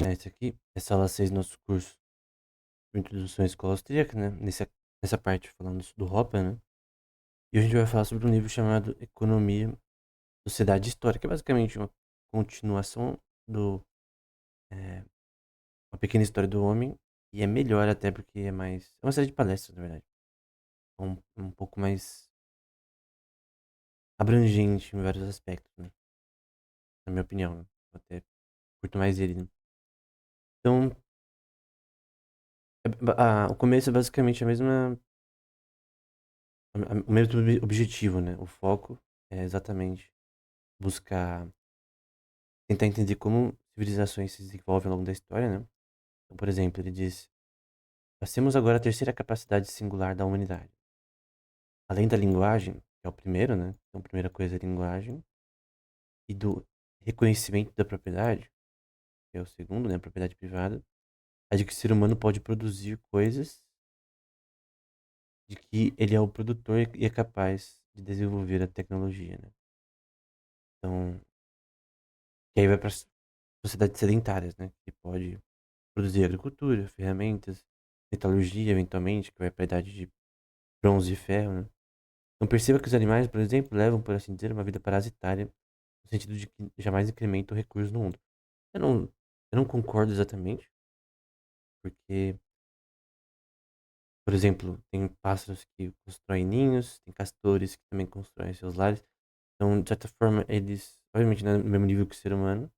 Esse aqui é sala 6 do nosso curso de Introdução à Escola Austríaca, né? Nessa parte falando do Hopper, né? E hoje a gente vai falar sobre um livro chamado Economia, Sociedade e História, que é basicamente uma continuação do Uma Pequena História do Homem. E é melhor até porque é mais. É uma série de palestras, na verdade. Um pouco mais abrangente em vários aspectos, né? Na minha opinião, né? Eu até curto mais ele, né? Então, o começo é basicamente o mesmo objetivo, né? O foco é exatamente buscar tentar entender como civilizações se desenvolvem ao longo da história, né? Então, por exemplo, ele diz: passemos agora à terceira capacidade singular da humanidade. Além da linguagem, que é o primeiro, né? Então, a primeira coisa é a linguagem, e do reconhecimento da propriedade, que é o segundo, né? A propriedade privada, a de que o ser humano pode produzir coisas, de que ele é o produtor e é capaz de desenvolver a tecnologia, né? Então, que aí vai para sociedades sedentárias, né? Que pode produzir agricultura, ferramentas, metalurgia, eventualmente, que vai para a idade de bronze e ferro, né? Então perceba que os animais, por exemplo, levam, por assim dizer, uma vida parasitária, no sentido de que jamais incrementam recursos no mundo. Eu não, eu não concordo exatamente, porque, por exemplo, tem pássaros que constroem ninhos, tem castores que também constroem seus lares. Então, de certa forma, eles, obviamente, não é no mesmo nível que o ser humano,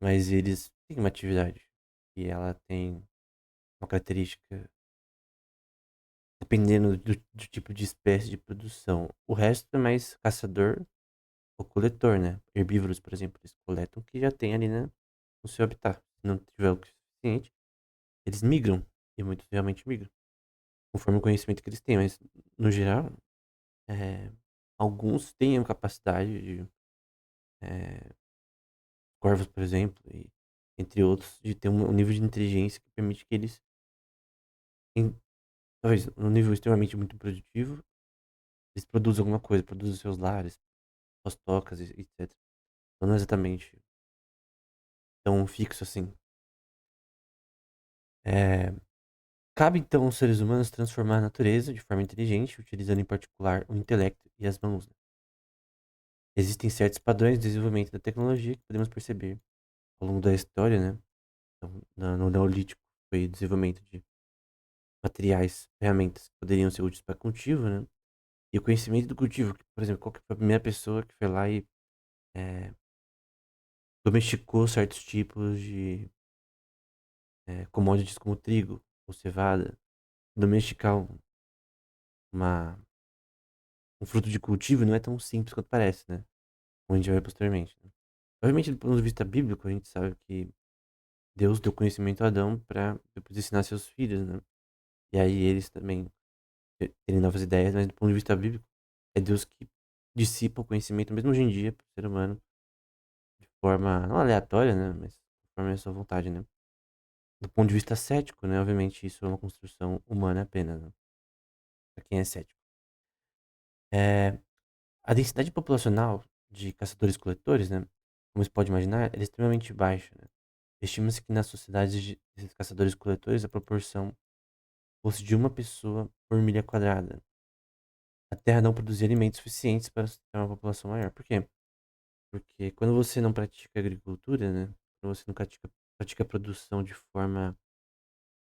mas eles têm uma atividade e ela tem uma característica dependendo do tipo de espécie de produção. O resto é mais caçador ou coletor, né? Herbívoros, por exemplo, eles coletam o que já tem ali, né, no seu habitat. Se não tiver o suficiente, eles migram. E muitos realmente migram, conforme o conhecimento que eles têm. Mas, no geral, é, alguns têm a capacidade de, é, corvos, por exemplo, e entre outros, de ter um nível de inteligência que permite que eles, em, talvez, num nível extremamente muito produtivo, eles produzam alguma coisa, produzam seus lares, suas tocas, etc. Então, não é exatamente tão fixo assim. É, cabe então aos seres humanos transformar a natureza de forma inteligente, utilizando em particular o intelecto e as mãos, né? Existem certos padrões de desenvolvimento da tecnologia que podemos perceber ao longo da história, né? Então, no Neolítico foi o desenvolvimento de materiais, ferramentas que poderiam ser úteis para cultivo, né? E o conhecimento do cultivo, que, por exemplo, qual que foi a primeira pessoa que foi lá e é, domesticou certos tipos de commodities como trigo ou cevada, domesticar uma, um fruto de cultivo não é tão simples quanto parece, né? Como a gente vai ver posteriormente, né? Obviamente, do ponto de vista bíblico, a gente sabe que Deus deu conhecimento a Adão para depois ensinar seus filhos, né? E aí eles também terem novas ideias, mas do ponto de vista bíblico, é Deus que dissipa o conhecimento, mesmo hoje em dia, para o ser humano, de forma não aleatória, né? Mas conforme a sua vontade, né? Do ponto de vista cético, né? Obviamente, isso é uma construção humana apenas, né? Para quem é cético. É, a densidade populacional de caçadores-coletores, né? Como você pode imaginar, ela é extremamente baixa, né? Estima-se que nas sociedades de caçadores-coletores a proporção fosse de uma pessoa por milha quadrada. A Terra não produzia alimentos suficientes para sustentar uma população maior. Por quê? Porque quando você não pratica agricultura, né? Quando você não pratica a produção de forma,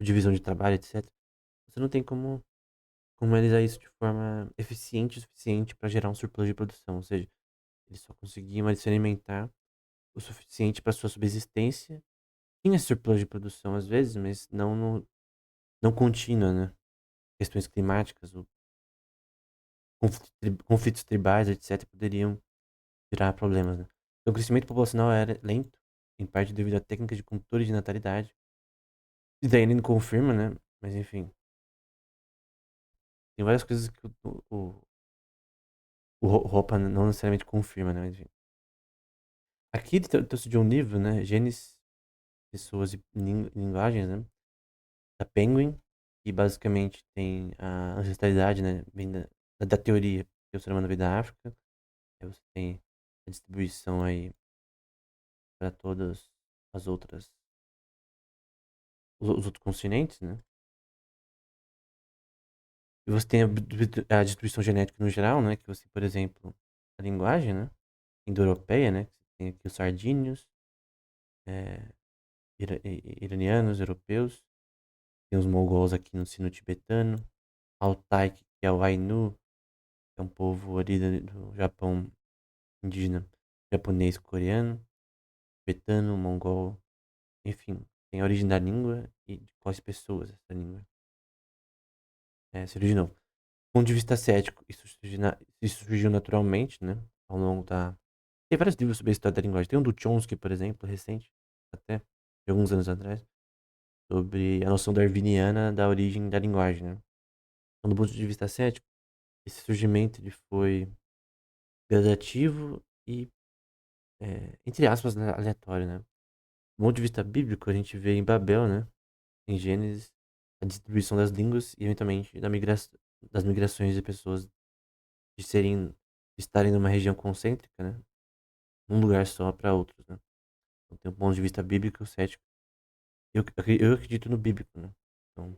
divisão de trabalho, etc., você não tem como realizar isso de forma eficiente o suficiente para gerar um surplus de produção. Ou seja, eles só conseguiam se alimentar o suficiente para sua subsistência. Tinha surplus de produção às vezes, mas não contínua, né? Questões climáticas, ou conflitos tribais, etc., poderiam gerar problemas, né? Então, o crescimento populacional era lento, em parte devido à técnica de controle de natalidade. E daí ele não confirma, né? Mas enfim, tem várias coisas que o Hoppe não necessariamente confirma, né? Mas, enfim. Aqui ele trouxe de um livro, né? Genes, Pessoas e Linguagens, né? Da Penguin, que basicamente tem a ancestralidade, né? Vem da teoria que o ser humano veio da África. Aí você tem a distribuição aí para todas as outras. os outros continentes, né? E você tem a distribuição genética no geral, né? Que você, por exemplo, a linguagem, né? Indo-europeia, né? Você tem aqui os sardínios, é, iranianos, europeus. Tem os mongols aqui no sino-tibetano. Altai, que é o Ainu, que é um povo ali do Japão indígena, japonês, coreano, tibetano, mongol, enfim. Tem a origem da língua e de quais pessoas essa língua se originou. Do ponto de vista cético, isso surgiu naturalmente, né? Ao longo da. Tem vários livros sobre a história da linguagem. Tem um do Chomsky, por exemplo, recente, até, de alguns anos atrás, sobre a noção darwiniana da origem da linguagem, né? Então, do ponto de vista cético, esse surgimento ele foi gradativo e, entre aspas, né, aleatório, né? Do ponto de vista bíblico, a gente vê em Babel, né? Em Gênesis, a distribuição das línguas e, eventualmente, das migrações de pessoas de serem, de estarem numa região concêntrica, né? Num lugar só para outros, né? Então, tem um ponto de vista bíblico, cético. Eu acredito no bíblico, né? Então,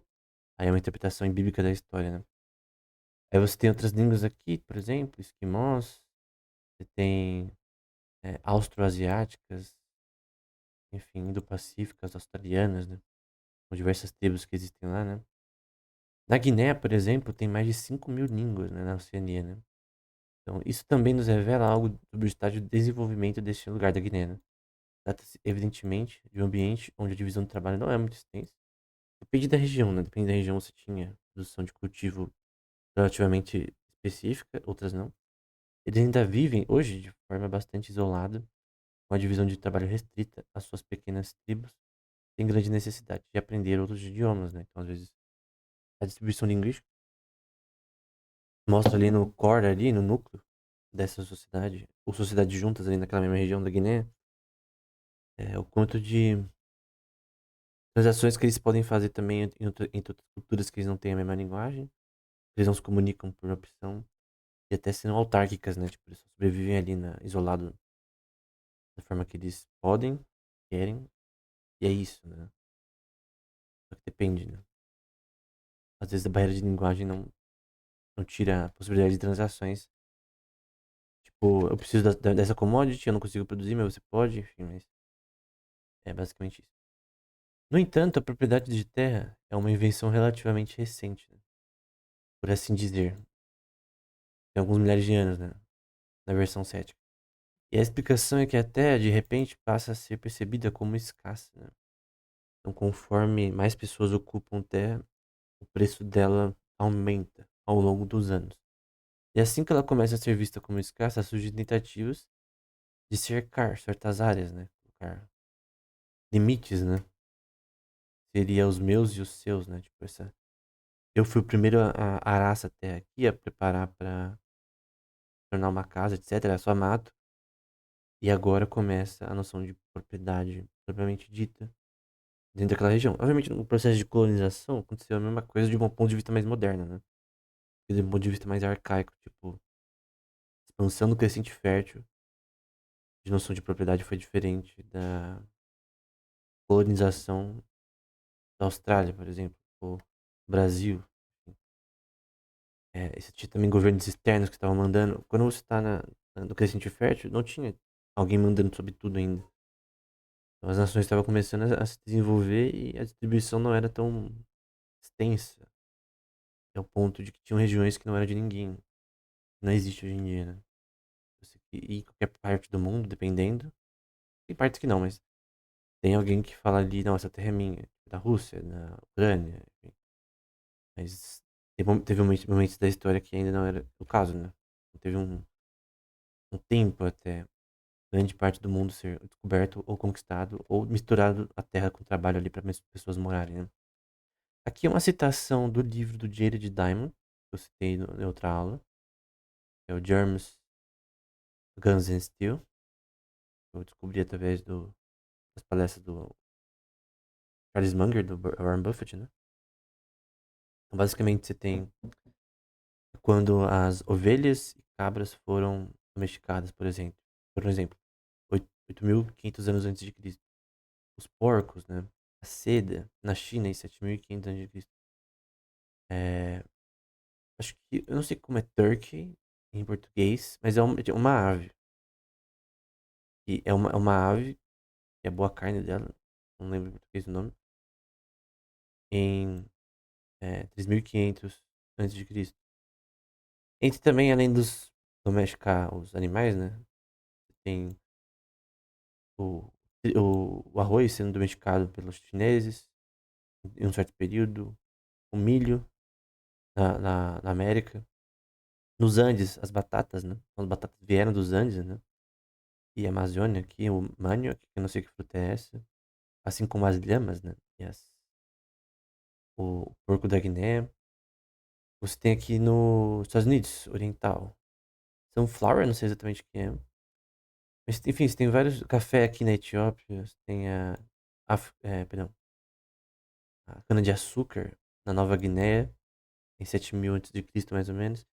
aí é uma interpretação bíblica da história, né? Aí você tem outras línguas aqui, por exemplo, esquimós, você tem austroasiáticas, enfim, indo-pacíficas, australianas, né? Com diversas tribos que existem lá, né? Na Guiné, por exemplo, tem mais de 5.000 línguas, né, na Oceania, né? Então, isso também nos revela algo sobre o estágio de desenvolvimento deste lugar da Guiné, né? Trata-se, evidentemente, de um ambiente onde a divisão do trabalho não é muito extensa. Depende da região, né? Depende da região, você tinha produção de cultivo relativamente específica, outras não. Eles ainda vivem, hoje, de forma bastante isolada, com a divisão de trabalho restrita às suas pequenas tribos, tem grande necessidade de aprender outros idiomas, né? Então, às vezes, a distribuição linguística mostra ali no core, ali no núcleo dessa sociedade, ou sociedades juntas ali naquela mesma região da Guiné, o quanto de transações que eles podem fazer também entre outras culturas que eles não têm a mesma linguagem, que eles não se comunicam por opção, e até sendo autárquicas, né? Tipo, eles só sobrevivem ali isolado da forma que eles podem, querem, e é isso, né? Só que depende, né? Às vezes a barreira de linguagem não tira a possibilidade de transações. Tipo, eu preciso dessa commodity, eu não consigo produzir, mas você pode, enfim, mas é basicamente isso. No entanto, a propriedade de terra é uma invenção relativamente recente, né? Por assim dizer. Tem alguns milhares de anos, né? Na versão cética. E a explicação é que a terra, de repente, passa a ser percebida como escassa, né? Então, conforme mais pessoas ocupam terra, o preço dela aumenta ao longo dos anos. E assim que ela começa a ser vista como escassa, surgem tentativas de cercar certas áreas, né? Colocar limites, né? Seria os meus e os seus, né? Tipo, eu fui o primeiro a arar essa terra aqui, a preparar para tornar uma casa, etc. Era só mato. E agora começa a noção de propriedade propriamente dita dentro daquela região. Obviamente, no processo de colonização aconteceu a mesma coisa de um ponto de vista mais moderno, né? E de um ponto de vista mais arcaico, tipo, expansão do crescente fértil, de noção de propriedade foi diferente da colonização da Austrália, por exemplo, ou Brasil. Existia também governos externos que estavam mandando. Quando você está no crescente fértil, não tinha alguém mandando sobre tudo ainda. Então, as nações estavam começando a se desenvolver e a distribuição não era tão extensa. É o ponto de que tinham regiões que não era de ninguém. Não existe hoje em dia, né? Você ir em qualquer parte do mundo, dependendo. Tem partes que não, mas tem alguém que fala ali, não, essa terra é minha. Da Rússia, da Ucrânia, enfim. Mas teve momentos da história que ainda não era o caso, né? Teve um tempo até grande parte do mundo ser descoberto ou conquistado ou misturado a terra com trabalho ali para as pessoas morarem, né? Aqui é uma citação do livro do Jared Diamond, que eu citei na outra aula, que é o Germs, Guns and Steel, que eu descobri através das palestras do Charles Munger, do Warren Buffett, né? Então, basicamente, você tem quando as ovelhas e cabras foram domesticadas, por exemplo, 8.500 anos antes de Cristo. Os porcos, né? A seda, na China, em 7.500 a.C. É, acho que, eu não sei como é turkey em português, mas é uma ave. E é uma ave, que é boa a carne dela, não lembro em português o nome, em 3.500 antes de Cristo. Entre também, além dos domesticar os animais, né? Tem o, o arroz sendo domesticado pelos chineses em um certo período, o milho na América. Nos Andes, as batatas, né? As batatas vieram dos Andes, né? E a Amazônia aqui, o manioc, que eu não sei que fruta é essa. Assim como as lhamas, né? O porco da Guiné. Você tem aqui nos Estados Unidos, oriental. Sunflower, não sei exatamente o que é. Mas, enfim, você tem vários. Café aqui na Etiópia. Você tem perdão, a cana-de-açúcar na Nova Guiné, em 7.000 antes de Cristo, mais ou menos.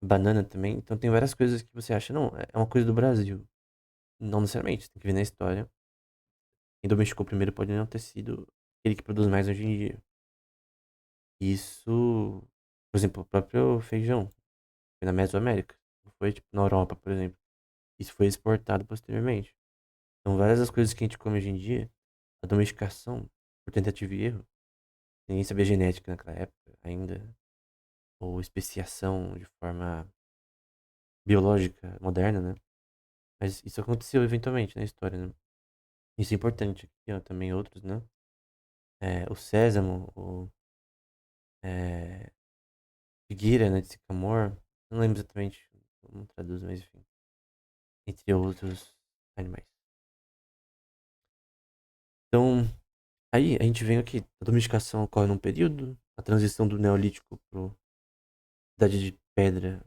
Banana também. Então tem várias coisas que você acha, não, é uma coisa do Brasil. Não necessariamente, tem que ver na história. Quem domesticou primeiro pode não ter sido ele que produz mais hoje em dia. Isso, por exemplo, o próprio feijão, foi na Mesoamérica. Não foi tipo na Europa, por exemplo. Isso foi exportado posteriormente. Então várias das coisas que a gente come hoje em dia, a domesticação, por tentativa e erro, ninguém sabia genética naquela época ainda, ou especiação de forma biológica moderna, né? Mas isso aconteceu eventualmente na história, né? Isso é importante. Aqui, ó, também outros, né? O sésamo, é, figueira, né, de sycamore. Não lembro exatamente como traduz, mas enfim. Entre outros animais. Então, aí a gente vem aqui. A domesticação ocorre num período, a transição do Neolítico para Idade de Pedra,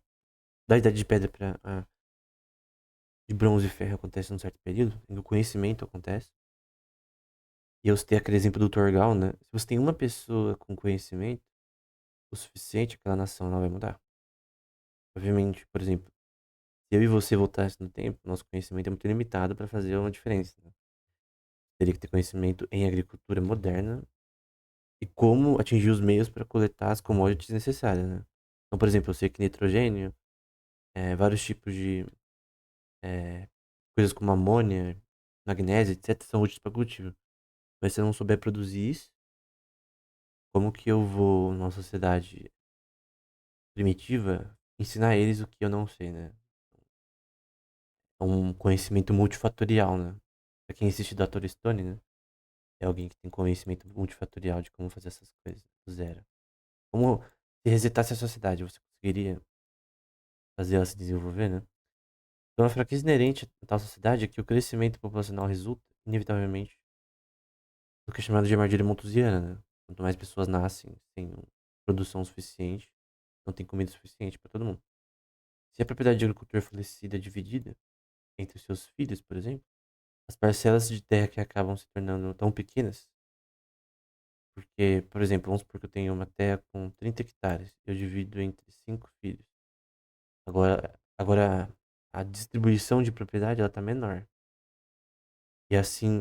da Idade de Pedra para a de Bronze e Ferro acontece num certo período, em que o conhecimento acontece. E eu citei aquele exemplo do Torgal, né? Se você tem uma pessoa com conhecimento o suficiente, aquela nação não vai mudar. Obviamente, por exemplo, se eu e você voltasse no tempo, nosso conhecimento é muito limitado para fazer uma diferença, né? Teria que ter conhecimento em agricultura moderna e como atingir os meios para coletar as commodities necessárias, né? Então, por exemplo, eu sei que nitrogênio, vários tipos de é, coisas como amônia, magnésio, etc., são úteis para cultivo. Mas se eu não souber produzir isso, como que eu vou, numa sociedade primitiva, ensinar eles o que eu não sei, né? É um conhecimento multifatorial, né? Pra quem assiste Dr. Stone, né? É alguém que tem conhecimento multifatorial de como fazer essas coisas do zero. Como se resetasse a sociedade, você conseguiria fazer ela se desenvolver, né? Então, a fraqueza inerente a tal sociedade é que o crescimento populacional resulta, inevitavelmente, do que é chamado de armadilha malthusiana, né? Quanto mais pessoas nascem sem produção suficiente, não tem comida suficiente para todo mundo. Se a propriedade de agricultor falecida é dividida entre seus filhos, por exemplo, as parcelas de terra que acabam se tornando tão pequenas, porque, por exemplo, vamos supor que eu tenho uma terra com 30 hectares, eu divido entre 5 filhos. Agora a distribuição de propriedade ela tá menor. E assim,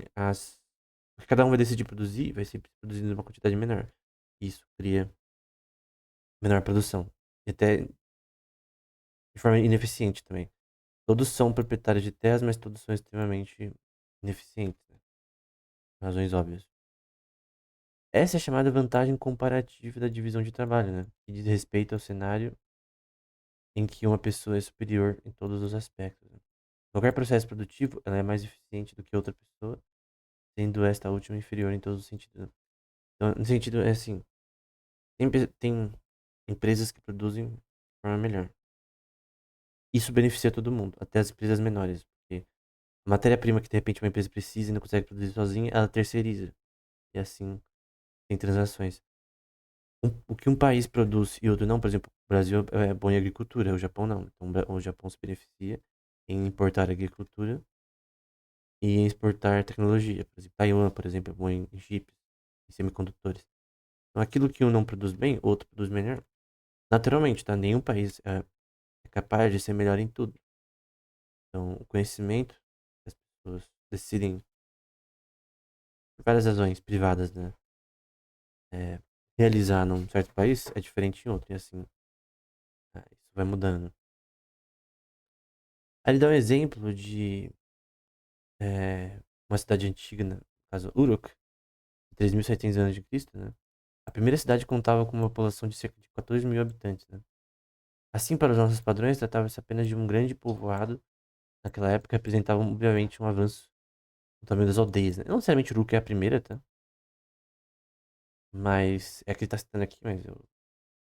o que cada um vai decidir produzir vai ser produzido em uma quantidade menor. Isso cria menor produção. E até de forma ineficiente também. Todos são proprietários de terras, mas todos são extremamente ineficientes, né? Por razões óbvias. Essa é a chamada vantagem comparativa da divisão de trabalho, né? Que diz respeito ao cenário em que uma pessoa é superior em todos os aspectos, né? Qualquer processo produtivo, ela é mais eficiente do que outra pessoa, sendo esta última inferior em todos os sentidos, né? Então, no sentido, é assim, tem empresas que produzem de forma melhor. Isso beneficia todo mundo, até as empresas menores, porque a matéria-prima que de repente uma empresa precisa e não consegue produzir sozinha, ela terceiriza. E assim, tem transações. O que um país produz e outro não, por exemplo, o Brasil é bom em agricultura, o Japão não. Então, o Japão se beneficia em importar agricultura e em exportar tecnologia. Por exemplo, Taiwan, por exemplo, é bom em chips, em semicondutores. Então, aquilo que um não produz bem, o outro produz melhor. Naturalmente, tá? Nenhum país é capaz de ser melhor em tudo. Então, o conhecimento, as pessoas decidem por várias razões privadas, né? É, realizar num certo país é diferente em outro, e assim, isso vai mudando. Aí ele dá um exemplo de uma cidade antiga, né? No caso, Uruk, 3.700 anos de Cristo, né? A primeira cidade contava com uma população de cerca de 14 mil habitantes, né? Assim, para os nossos padrões, tratava-se apenas de um grande povoado. Naquela época, representava, obviamente, um avanço no tamanho das aldeias, né? Não necessariamente Uruk é a primeira, tá? Mas é que ele tá citando aqui, mas se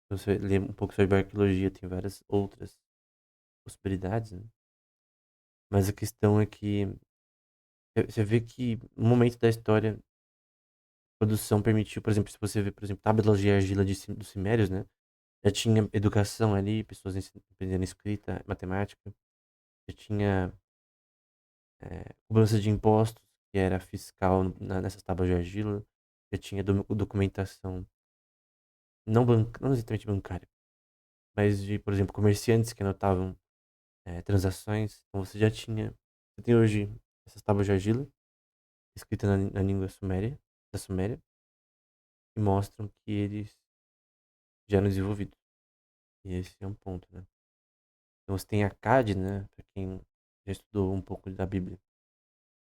você ler um pouco sobre arqueologia, tem várias outras possibilidades, né? Mas a questão é que você vê que no momento da história, a produção permitiu, por exemplo, se você vê, por exemplo, tábuas de argila dos cimérios, né? Já tinha educação ali, pessoas aprendendo escrita, matemática. Já tinha cobrança de impostos, que era fiscal nessas tábuas de argila. Já tinha documentação, não exatamente bancária, mas de, por exemplo, comerciantes que anotavam transações. Então você já tinha. Você tem hoje essas tábuas de argila, escritas na língua suméria, da Suméria, que mostram que eles já eram desenvolvidos. E esse é um ponto, né? Então você tem a Akkad, né? Para quem já estudou um pouco da Bíblia.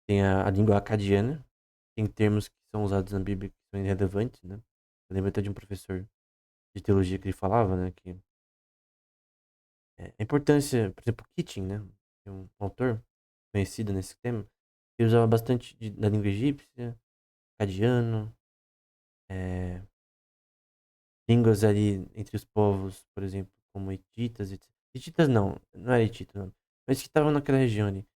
Tem a língua acadiana, tem termos que são usados na Bíblia que são irrelevantes, né? Eu lembro até de um professor de teologia que ele falava, né? Que a importância, por exemplo, Keating, né? Que é um autor conhecido nesse tema, ele usava bastante da língua egípcia, acadiano, é, línguas ali entre os povos, por exemplo, como hititas, etc. Hititas não era hitita, não. Mas que estavam naquela região ali.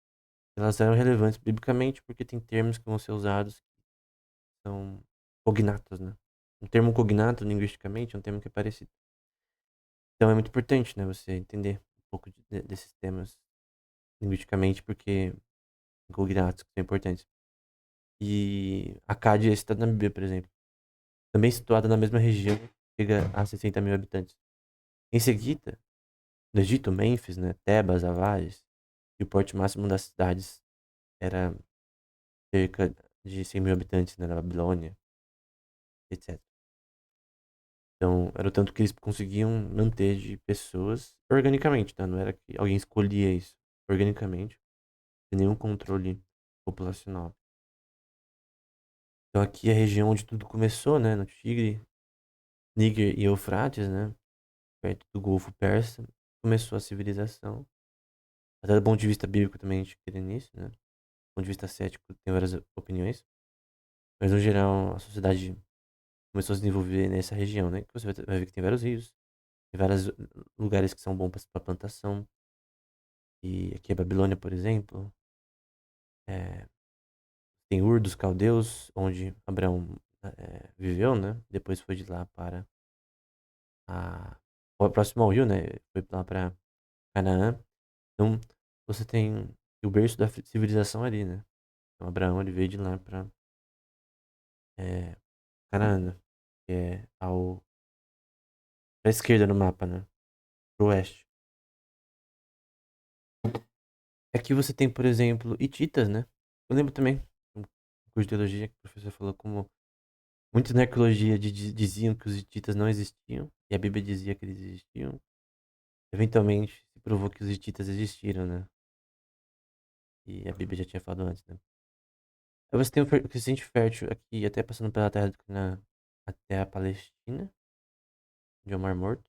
Elas eram relevantes biblicamente porque tem termos que vão ser usados que são cognatos, né? Um termo cognato, linguisticamente, é um termo que é parecido. Então é muito importante, né, você entender um pouco desses temas linguisticamente, porque cognatos que são importantes. E a Cádia é citada na Bíblia, por exemplo. Também situada na mesma região, chega a 60 mil habitantes. Em seguida, no Egito, Mênfis, né, Tebas, Avares, e o porte máximo das cidades era cerca de 100 mil habitantes, né, na Babilônia, etc. Então, era o tanto que eles conseguiam manter de pessoas organicamente, tá? Não era que alguém escolhia isso organicamente, sem nenhum controle populacional. Então, aqui é a região onde tudo começou, né? No Tigre, Níger e Eufrates, né? Perto do Golfo Persa, começou a civilização. Até do ponto de vista bíblico também a gente crê nisso, né? Do ponto de vista cético tem várias opiniões. Mas, no geral, a sociedade começou a se desenvolver nessa região, né? Que você vai ver que tem vários rios, tem vários lugares que são bons para plantação. E aqui a Babilônia, por exemplo, é, tem Ur dos Caldeus, onde Abraão viveu, né? Depois foi de lá para próximo ao rio, né? Foi lá para Canaã. Então, você tem o berço da civilização ali, né? Então, Abraão, ele veio de lá para Canaã, né? Que é pra esquerda no mapa, né? Pro oeste. Aqui você tem, por exemplo, hititas, né? Eu lembro também, no curso de teologia, que o professor falou como muitos na arqueologia diziam que os hititas não existiam, e a Bíblia dizia que eles existiam. Eventualmente, se provou que os hititas existiram, né? E a Bíblia já tinha falado antes, né? Aí você tem o crescente fértil aqui, até passando pela terra do Canaã, até a Palestina, de Mar Morto.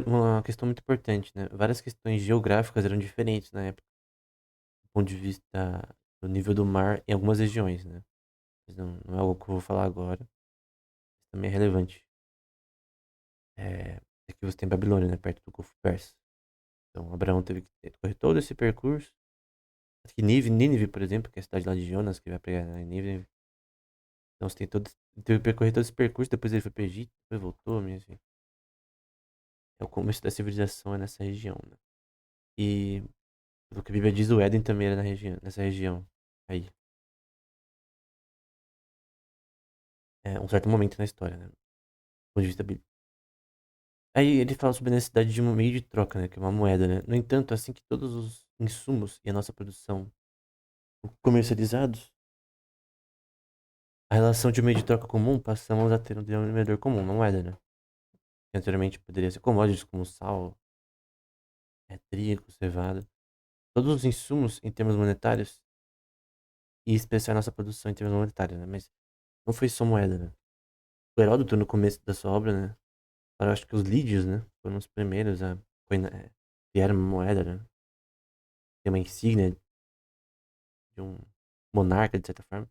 Uma questão muito importante, né? Várias questões geográficas eram diferentes na época, do ponto de vista do nível do mar em algumas regiões, né? Mas não é algo que eu vou falar agora, mas também é relevante. Aqui você tem Babilônia, né? Perto do Golfo Pérsico. Então, Abraão teve que correr todo esse percurso. Aqui Nínive, por exemplo, que é a cidade lá de Jonas, que vai pregar em Nínive. Então, você tem teve que percorrer todo esse percurso, depois ele foi para Egito, depois voltou, mas, enfim. É o começo da civilização é nessa região, né? E, pelo que a Bíblia diz, o Éden também era nessa região. Aí. É um certo momento na história, né? Do ponto de vista bíblico. Aí ele fala sobre a necessidade de um meio de troca, né? Que é uma moeda, né? No entanto, assim que todos os insumos e a nossa produção são comercializados, a relação de meio de troca comum passamos a ter um denominador comum, não moeda, né? Que anteriormente poderia ser commodities como sal, trigo, cevada. Todos os insumos em termos monetários e expressar nossa produção em termos monetários, né? Mas não foi só moeda, né? O Heródoto, no começo da sua obra, né? Eu acho que os lídios, né? Foram os primeiros a criar uma moeda, né? Tem uma insígnia de um monarca, de certa forma.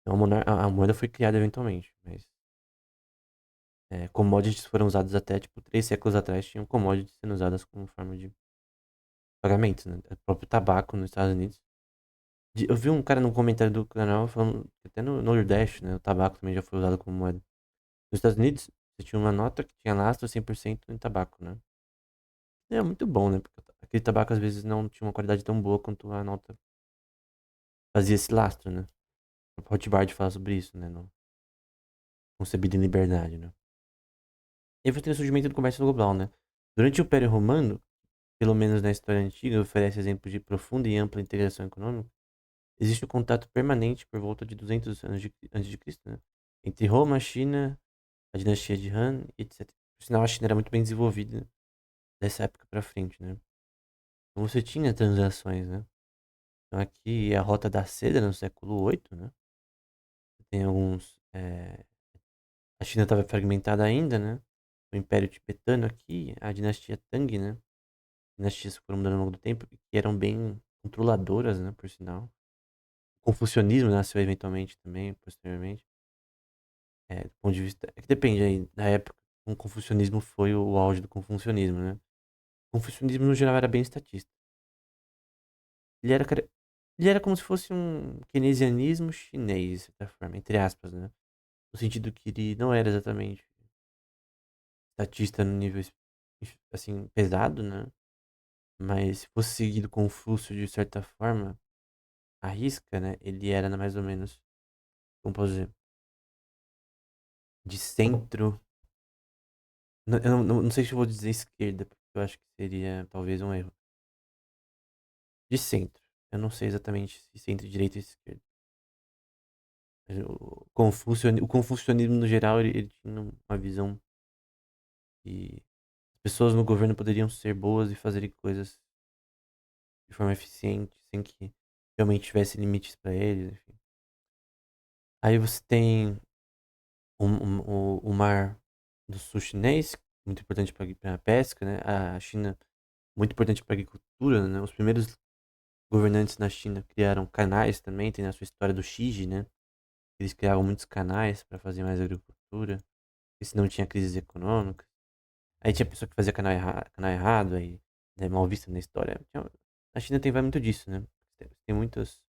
Então, a moeda foi criada eventualmente, mas commodities foram usadas até, tipo, 3 séculos atrás, tinham commodities sendo usadas como forma de pagamento, né? O próprio tabaco nos Estados Unidos. Eu vi um cara no comentário do canal falando que até no Nordeste, né? O tabaco também já foi usado como moeda. Nos Estados Unidos, você tinha uma nota que tinha lastro 100% em tabaco, né? É muito bom, né? Porque aquele tabaco às vezes não tinha uma qualidade tão boa quanto a nota fazia esse lastro, né? O Rothbard fala sobre isso, né? No Concebido em Liberdade, né? E aí você tem o surgimento do comércio global, né? Durante o Império Romano, pelo menos na história antiga, oferece exemplos de profunda e ampla integração econômica. Existe um contato permanente por volta de 200 anos antes de Cristo, né? Entre Roma, China, a dinastia de Han, etc. Por sinal, a China era muito bem desenvolvida dessa época pra frente, né? Então você tinha transações, né? Então aqui é a Rota da Seda no século VIII, né? Tem alguns. A China estava fragmentada ainda, né? O Império Tibetano aqui, a dinastia Tang, né? Dinastias que foram mudando ao longo do tempo, que eram bem controladoras, né? Por sinal. O confucionismo nasceu eventualmente também, posteriormente. Do ponto de vista. É que depende aí da época. O confucionismo foi o auge do confucionismo, né? O confucionismo, no geral, era bem estatista. Ele era, ele era como se fosse um keynesianismo chinês, de certa forma, entre aspas, né? No sentido que ele não era exatamente estatista no nível, assim, pesado, né? Mas se fosse seguido Confúcio de certa forma, à risca, né? Ele era mais ou menos, como posso dizer, de centro. Eu não sei se eu vou dizer esquerda, porque eu acho que seria talvez um erro. De centro. Eu não sei exatamente se centro-direita ou esquerda. Mas o confucionismo, no geral, ele tinha uma visão que as pessoas no governo poderiam ser boas e fazerem coisas de forma eficiente, sem que realmente tivesse limites para eles, enfim. Aí você tem o mar do sul chinês, muito importante para a pesca, né? A China, muito importante para a agricultura, né? Os primeiros governantes na China criaram canais também, tem na sua história do Xige, né? Eles criavam muitos canais para fazer mais agricultura, porque senão tinha crises econômicas. Aí tinha pessoa que fazia canal errado, aí mal visto na história. A China tem vai muito disso, né? Tem muitos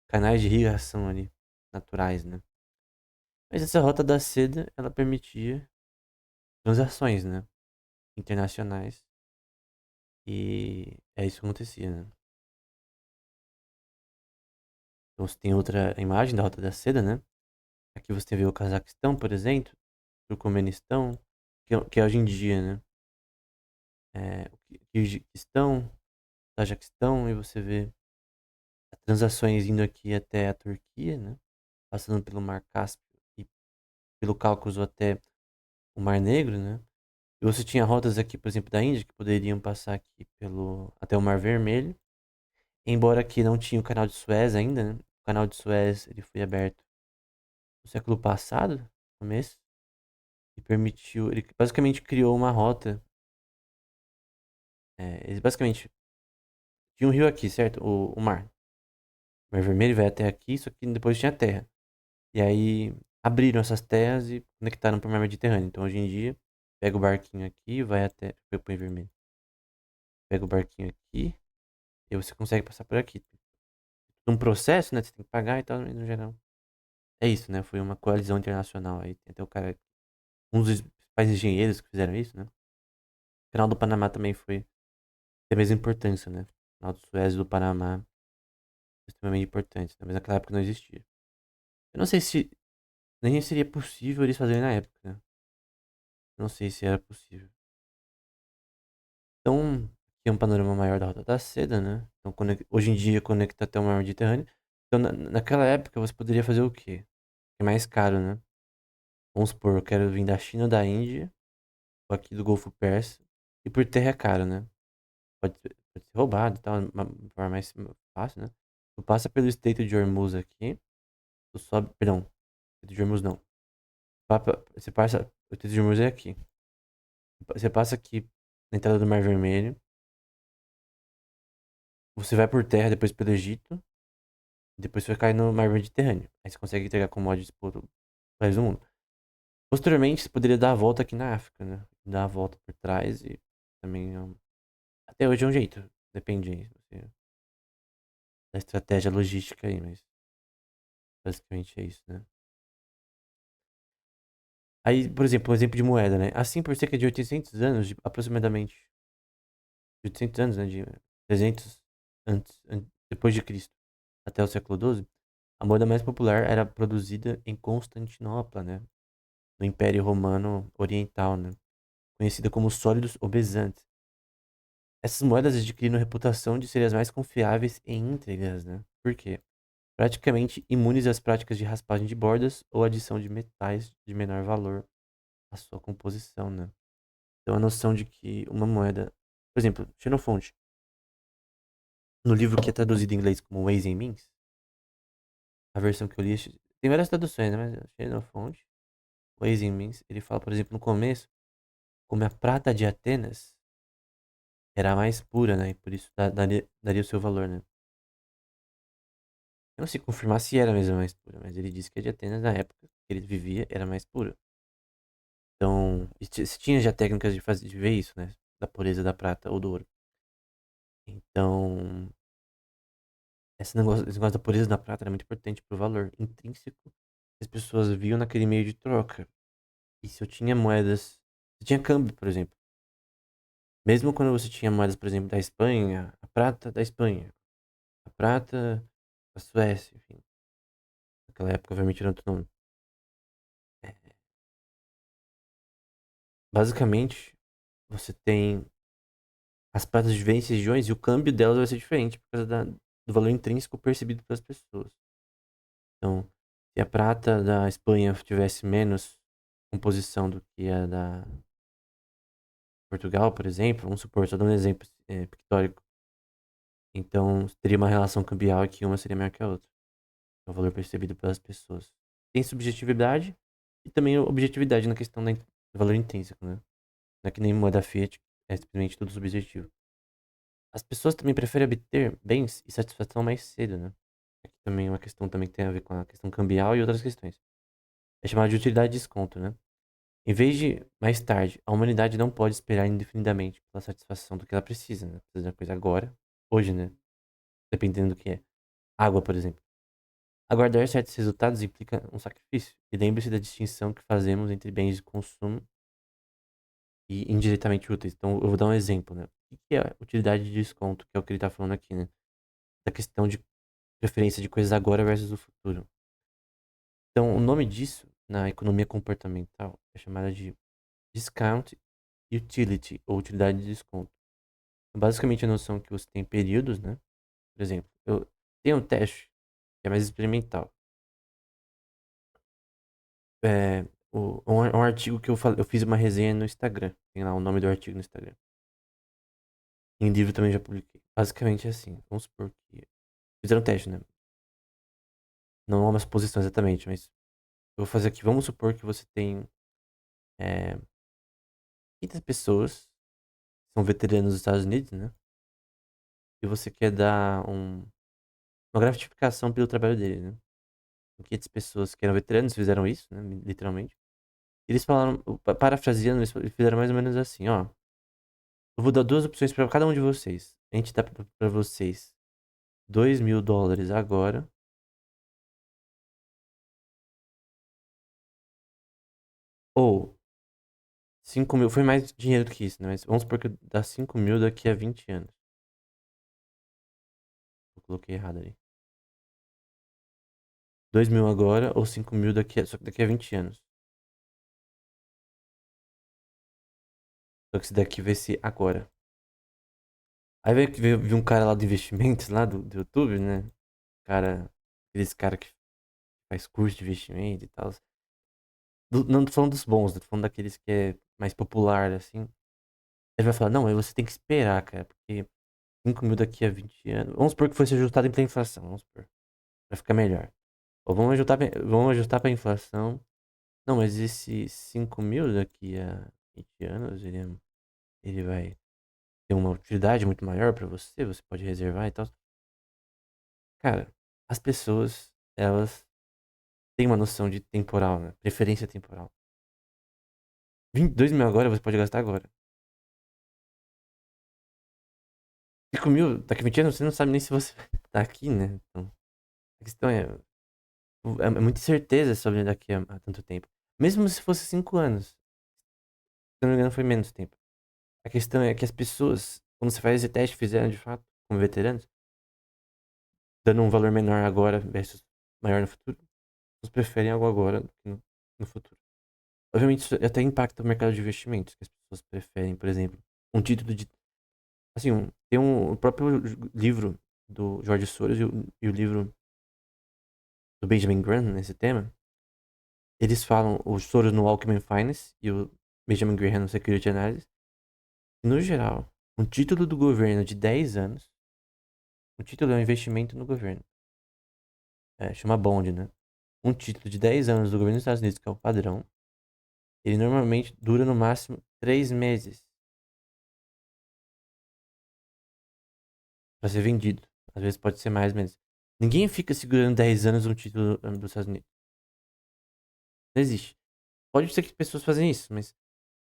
canais de irrigação ali, naturais, né? Mas essa rota da seda, ela permitia transações, né? Internacionais. E é isso que acontecia, né? Então você tem outra imagem da rota da seda, né? Aqui você vê o Cazaquistão, por exemplo, o Turcomenistão, que é hoje em dia, né? O Kirguistão, Tajiquistão, e você vê transações indo aqui até a Turquia, né? Passando pelo Mar Cáspio e pelo Cáucaso até o Mar Negro, né? E você tinha rotas aqui, por exemplo, da Índia, que poderiam passar aqui até o Mar Vermelho. Embora aqui não tinha o canal de Suez ainda, né? O canal de Suez ele foi aberto no século passado, no começo, e permitiu. Ele basicamente criou uma rota. Ele basicamente tinha um rio aqui, certo? O mar. O Mar Vermelho vai até aqui, só que depois tinha terra. E aí abriram essas terras e conectaram para o Mar Mediterrâneo. Então hoje em dia, pega o barquinho aqui, vai até. Foi pro Mar Vermelho. Pega o barquinho aqui e você consegue passar por aqui. Um processo, né? Você tem que pagar e tal, mas no geral. É isso, né? Foi uma coalizão internacional aí. Tem até o cara, um dos principais engenheiros que fizeram isso, né? O canal do Panamá também foi tem a mesma importância, né? O canal do Suez e do Panamá extremamente importantes, né? Mas naquela época não existia. Eu não sei se nem seria possível eles fazerem na época, né? Não sei se era possível. Então, aqui é um panorama maior da Rota da Seda, né? Então, hoje em dia conecta até o mar Mediterrâneo. Então, naquela época você poderia fazer o quê? é mais caro, né? Vamos supor, eu quero vir da China ou da Índia, ou aqui do Golfo Pérsico, e por terra é caro, né? Pode ser roubado e tal, uma forma mais fácil, né? Tu passa pelo Estreito de Hormuz aqui, tu sobe, perdão, Estreito de Hormuz não. Você passa, o Estreito de Hormuz é aqui. Você passa aqui na entrada do Mar Vermelho, você vai por terra, depois pelo Egito, depois você vai cair no Mar Mediterrâneo. Aí você consegue entregar commodities por país do mundo. Posteriormente, você poderia dar a volta aqui na África, né? Dar a volta por trás e também até hoje é um jeito. Depende da estratégia logística aí, mas basicamente é isso, né? Aí, por exemplo, um exemplo de moeda, né? Assim, por cerca de 800 anos, aproximadamente 800 anos, né? De 300 depois de Cristo até o século XII, a moeda mais popular era produzida em Constantinopla, né? No Império Romano Oriental, né? Conhecida como sólidos obesantes. Essas moedas adquiriram reputação de serem as mais confiáveis e íntegras, né? Por quê? Praticamente imunes às práticas de raspagem de bordas ou adição de metais de menor valor à sua composição, né? Então a noção de que uma moeda, por exemplo, Xenofonte, no livro que é traduzido em inglês como Ways and Means, a versão que eu li, tem várias traduções, né? Mas Xenofonte, Ways and Means, ele fala, por exemplo, no começo, como a prata de Atenas era a mais pura, né? E por isso daria o seu valor, né? Eu não sei confirmar se era mesmo a mais pura, mas ele disse que a de Atenas, na época que ele vivia, era mais pura. Então, se tinha já técnicas de fazer, de ver isso, né? Da pureza da prata ou do ouro. Então, esse negócio da pureza da prata era muito importante pro valor intrínseco que as pessoas viam naquele meio de troca. E se eu tinha moedas. Se tinha câmbio, por exemplo. Mesmo quando você tinha moedas, por exemplo, da Espanha, a prata da Espanha, a prata da Suécia, enfim. Naquela época, obviamente, era outro nome. É, basicamente, você tem as pratas de diferentes regiões e o câmbio delas vai ser diferente por causa do valor intrínseco percebido pelas pessoas. Então, se a prata da Espanha tivesse menos composição do que a da Portugal, por exemplo, vamos supor, só dando um exemplo pictórico, então teria uma relação cambial que uma seria maior que a outra. É o valor percebido pelas pessoas. Tem subjetividade e também objetividade na questão do valor intrínseco, né? Não é que nem moeda fiat, é simplesmente tudo subjetivo. As pessoas também preferem obter bens e satisfação mais cedo, né? Aqui também é uma questão também que tem a ver com a questão cambial e outras questões. É chamado de utilidade de desconto, né? Em vez de mais tarde, a humanidade não pode esperar indefinidamente pela satisfação do que ela precisa, né? Precisa da coisa agora, hoje, né? Dependendo do que é. Água, por exemplo. Aguardar certos resultados implica um sacrifício. E lembre-se da distinção que fazemos entre bens de consumo e indiretamente úteis. Então, eu vou dar um exemplo, né? O que é utilidade de desconto, que é o que ele está falando aqui, né? Da questão de preferência de coisas agora versus o futuro. Então, o nome disso, na economia comportamental, é chamada de discount utility, ou utilidade de desconto. Basicamente, a noção que você tem períodos, né? Por exemplo, eu tenho um teste que é mais experimental. É, um artigo que eu fiz uma resenha no Instagram. Tem lá o nome do artigo no Instagram. Em livro também já publiquei. Basicamente é assim. Vamos supor que. Fizeram um teste, né? Não é uma suposição exatamente, mas eu vou fazer aqui. Vamos supor que você tem é, 500 pessoas que são veteranos dos Estados Unidos, né? E você quer dar uma gratificação pelo trabalho deles, né? 500 pessoas que eram veteranos fizeram isso, né? Literalmente. Eles falaram, parafraseando, eles fizeram mais ou menos assim, ó. Eu vou dar duas opções pra cada um de vocês. A gente dá pra vocês $2.000 agora. Ou 5.000. Foi mais dinheiro do que isso, né? Mas vamos supor que dá 5.000 daqui a 20 anos. Eu coloquei errado ali. 2.000 agora ou 5.000 só que daqui a 20 anos. Só que esse daqui vai ser agora. Aí veio um cara lá do investimentos, lá do YouTube, né? Cara, aqueles cara que faz curso de investimento e tal. Não tô falando dos bons, né? Tô falando daqueles que é mais popular, assim. Ele vai falar, não, aí você tem que esperar, cara, porque 5 mil daqui a 20 anos. Vamos supor que fosse ajustado pela inflação, vamos supor. Pra ficar melhor. Ou vamos ajustar pra inflação. Não, mas esse 5 mil daqui a 20 anos, ele vai ter uma utilidade muito maior pra você, você pode reservar e tal. Cara, as pessoas, elas têm uma noção de temporal, né? Preferência temporal. 22 mil agora, você pode gastar agora. 5 mil, daqui a 20 anos, você não sabe nem se você vai estar aqui, né? Então, a questão é muita incerteza sobre daqui a tanto tempo. Mesmo se fosse 5 anos, se não me engano, foi menos tempo. A questão é que as pessoas, quando você faz esse teste, fizeram de fato, como veteranos, dando um valor menor agora versus maior no futuro, eles preferem algo agora do que no futuro. Obviamente, isso até impacta o mercado de investimentos, que as pessoas preferem, por exemplo, um título de. Assim, tem o próprio livro do George Soros e o livro do Benjamin Graham nesse tema. Eles falam, o Soros no Alchemy Finance e o Benjamin Graham no Security Analysis. No geral, um título do governo de 10 anos, o título é um investimento no governo. Chama bond, né? Um título de 10 anos do governo dos Estados Unidos, que é o padrão, ele normalmente dura no máximo 3 meses para ser vendido. Às vezes pode ser mais, mas ninguém fica segurando 10 anos um título dos Estados Unidos. Não existe. Pode ser que pessoas fazem isso, mas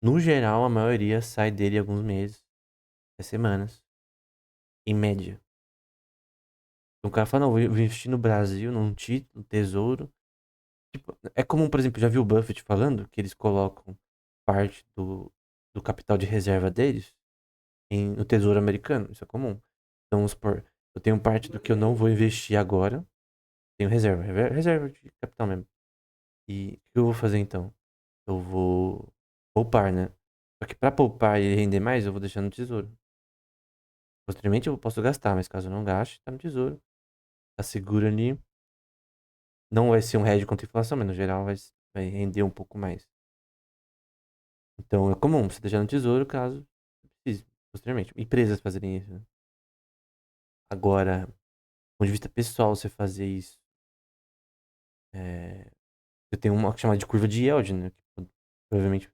no geral a maioria sai dele alguns meses, até semanas, em média. Então, o cara fala, não, vou investir no Brasil, num título, tesouro. Tipo, é comum, por exemplo, já viu o Buffett falando que eles colocam parte do capital de reserva deles no tesouro americano. Isso é comum. Então, vamos supor, eu tenho parte do que eu não vou investir agora, tenho reserva de capital mesmo. E o que eu vou fazer então? Eu vou poupar, né? Só que para poupar e render mais, eu vou deixar no tesouro. Posteriormente eu posso gastar, mas caso eu não gaste, tá no tesouro. Tá seguro ali. Não vai ser um hedge contra a inflação, mas no geral vai render um pouco mais. Então é comum você deixar no tesouro caso precise, posteriormente. Empresas fazerem isso, né? Agora, do ponto de vista pessoal, você fazer isso. É, você tem uma chamada de curva de yield, né? Que provavelmente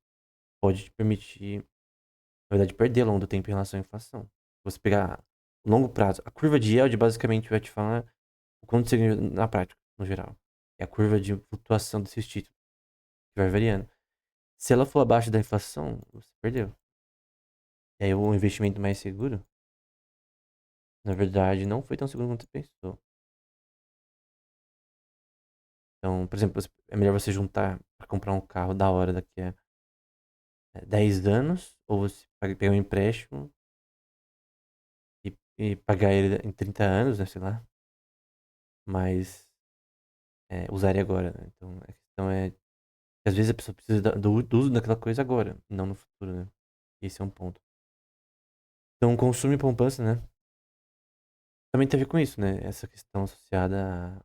pode te permitir, na verdade, perder ao longo do tempo em relação à inflação. Você pegar longo prazo. A curva de yield basicamente vai te falar o quanto você ganha na prática, no geral. É a curva de flutuação desses títulos, que vai variando. Se ela for abaixo da inflação, você perdeu. E aí o investimento mais seguro, na verdade, não foi tão seguro quanto você pensou. Então, por exemplo, é melhor você juntar para comprar um carro da hora daqui a 10 anos, ou você pegar um empréstimo e pagar ele em 30 anos, né, sei lá. Mas usar ele agora, né? Então, a questão é que às vezes a pessoa precisa do uso daquela coisa agora, não no futuro, né? Esse é um ponto. Então, consumo e poupança, né? Também tem a ver com isso, né? Essa questão associada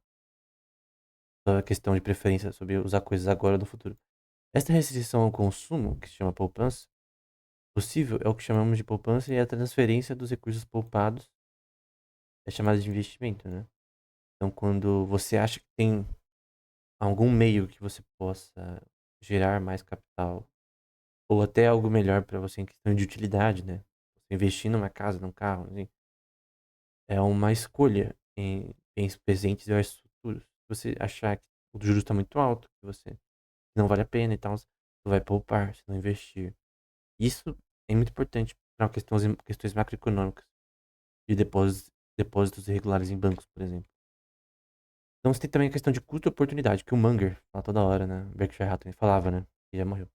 à questão de preferência sobre usar coisas agora ou no futuro. Esta restrição ao consumo, que se chama poupança, possível é o que chamamos de poupança e a transferência dos recursos poupados é chamada de investimento, né? Então, quando você acha que tem algum meio que você possa gerar mais capital, ou até algo melhor para você em questão de utilidade, né? Você investir numa casa, num carro, assim, é uma escolha em bens presentes versus futuros. Se você achar que o juros está muito alto, que você não vale a pena e tal, você vai poupar, se não investir. Isso é muito importante para questões macroeconômicas de depósitos irregulares em bancos, por exemplo. Então você tem também a questão de custo e oportunidade, que o Munger fala toda hora, né? Berkshire Hathaway falava, né? Ele já morreu.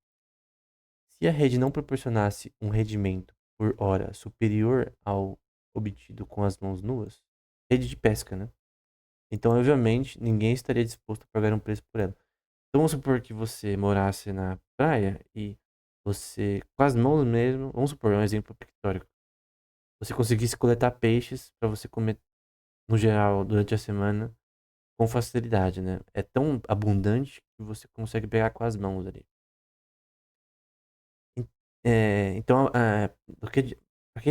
Se a rede não proporcionasse um rendimento por hora superior ao obtido com as mãos nuas, rede de pesca, né? Então, obviamente, ninguém estaria disposto a pagar um preço por ela. Então, vamos supor que você morasse na praia e você, com as mãos mesmo, vamos supor, é um exemplo pictórico, você conseguisse coletar peixes para você comer, no geral, durante a semana, com facilidade, né? É tão abundante que você consegue pegar com as mãos ali. En- então, do que, pra que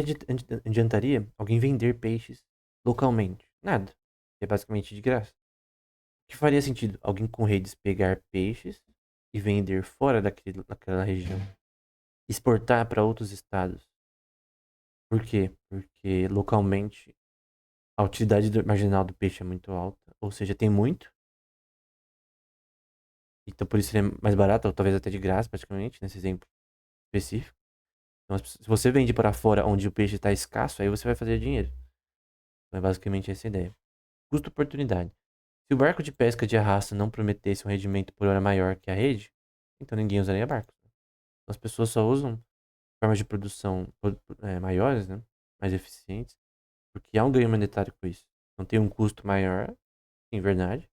adiantaria alguém vender peixes localmente? Nada. É basicamente de graça. O que faria sentido? Alguém com redes pegar peixes e vender fora daquela região. Exportar para outros estados. Por quê? Porque localmente a utilidade marginal do peixe é muito alta. Ou seja, tem muito. Então por isso ele é mais barato, ou talvez até de graça, praticamente, nesse exemplo específico. Então, se você vende para fora onde o peixe está escasso, aí você vai fazer dinheiro. Então, é basicamente essa a ideia. Custo-oportunidade. Se o barco de pesca de arrasto não prometesse um rendimento por hora maior que a rede, então ninguém usaria barco. As pessoas só usam formas de produção maiores, né? Mais eficientes, porque há um ganho monetário com isso. Não tem um custo maior, em verdade.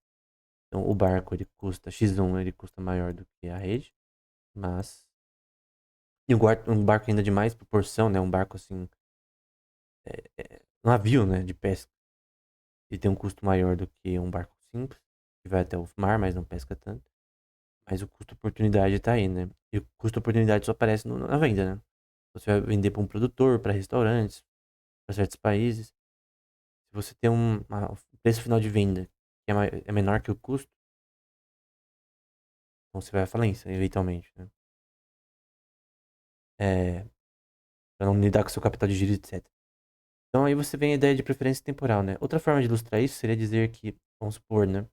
Então o barco ele custa X1, ele custa maior do que a rede, mas e um barco ainda de mais proporção, né? Um barco assim, um navio, né, de pesca. Ele tem um custo maior do que um barco simples, que vai até o mar, mas não pesca tanto. Mas o custo-oportunidade tá aí, né? E o custo-oportunidade só aparece na venda, né? Você vai vender para um produtor, para restaurantes, para certos países. Se você tem um preço final de venda que é menor que o custo, então você vai à falência, eventualmente, né? É, para não lidar com o seu capital de giro, etc. Então aí você vem a ideia de preferência temporal, né? Outra forma de ilustrar isso seria dizer que, vamos supor, né?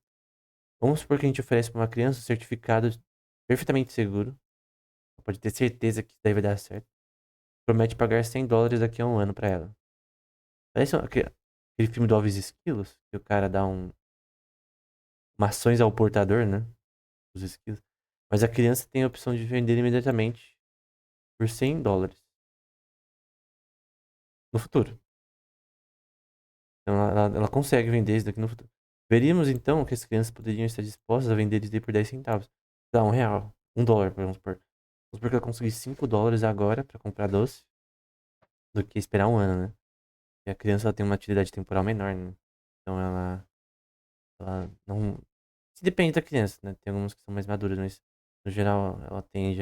Vamos supor que a gente oferece para uma criança um certificado perfeitamente seguro, pode ter certeza que isso daí vai dar certo. Promete pagar US$ 100 daqui a um ano para ela. Parece aquele filme do Alves e Esquilos, que o cara dá ações ao portador, né? Os esquilos. Mas a criança tem a opção de vender imediatamente por US$ 100 no futuro. Então ela consegue vender isso daqui no futuro. Veríamos então que as crianças poderiam estar dispostas a vender isso daí por 10 centavos. Dá R$ 1, $1, vamos supor. Vamos supor que ela conseguisse US$ 5 agora para comprar doce do que esperar um ano, né? E a criança ela tem uma atividade temporal menor, né? Então ela não. Se depende da criança, né? Tem algumas que são mais maduras, mas no geral ela tende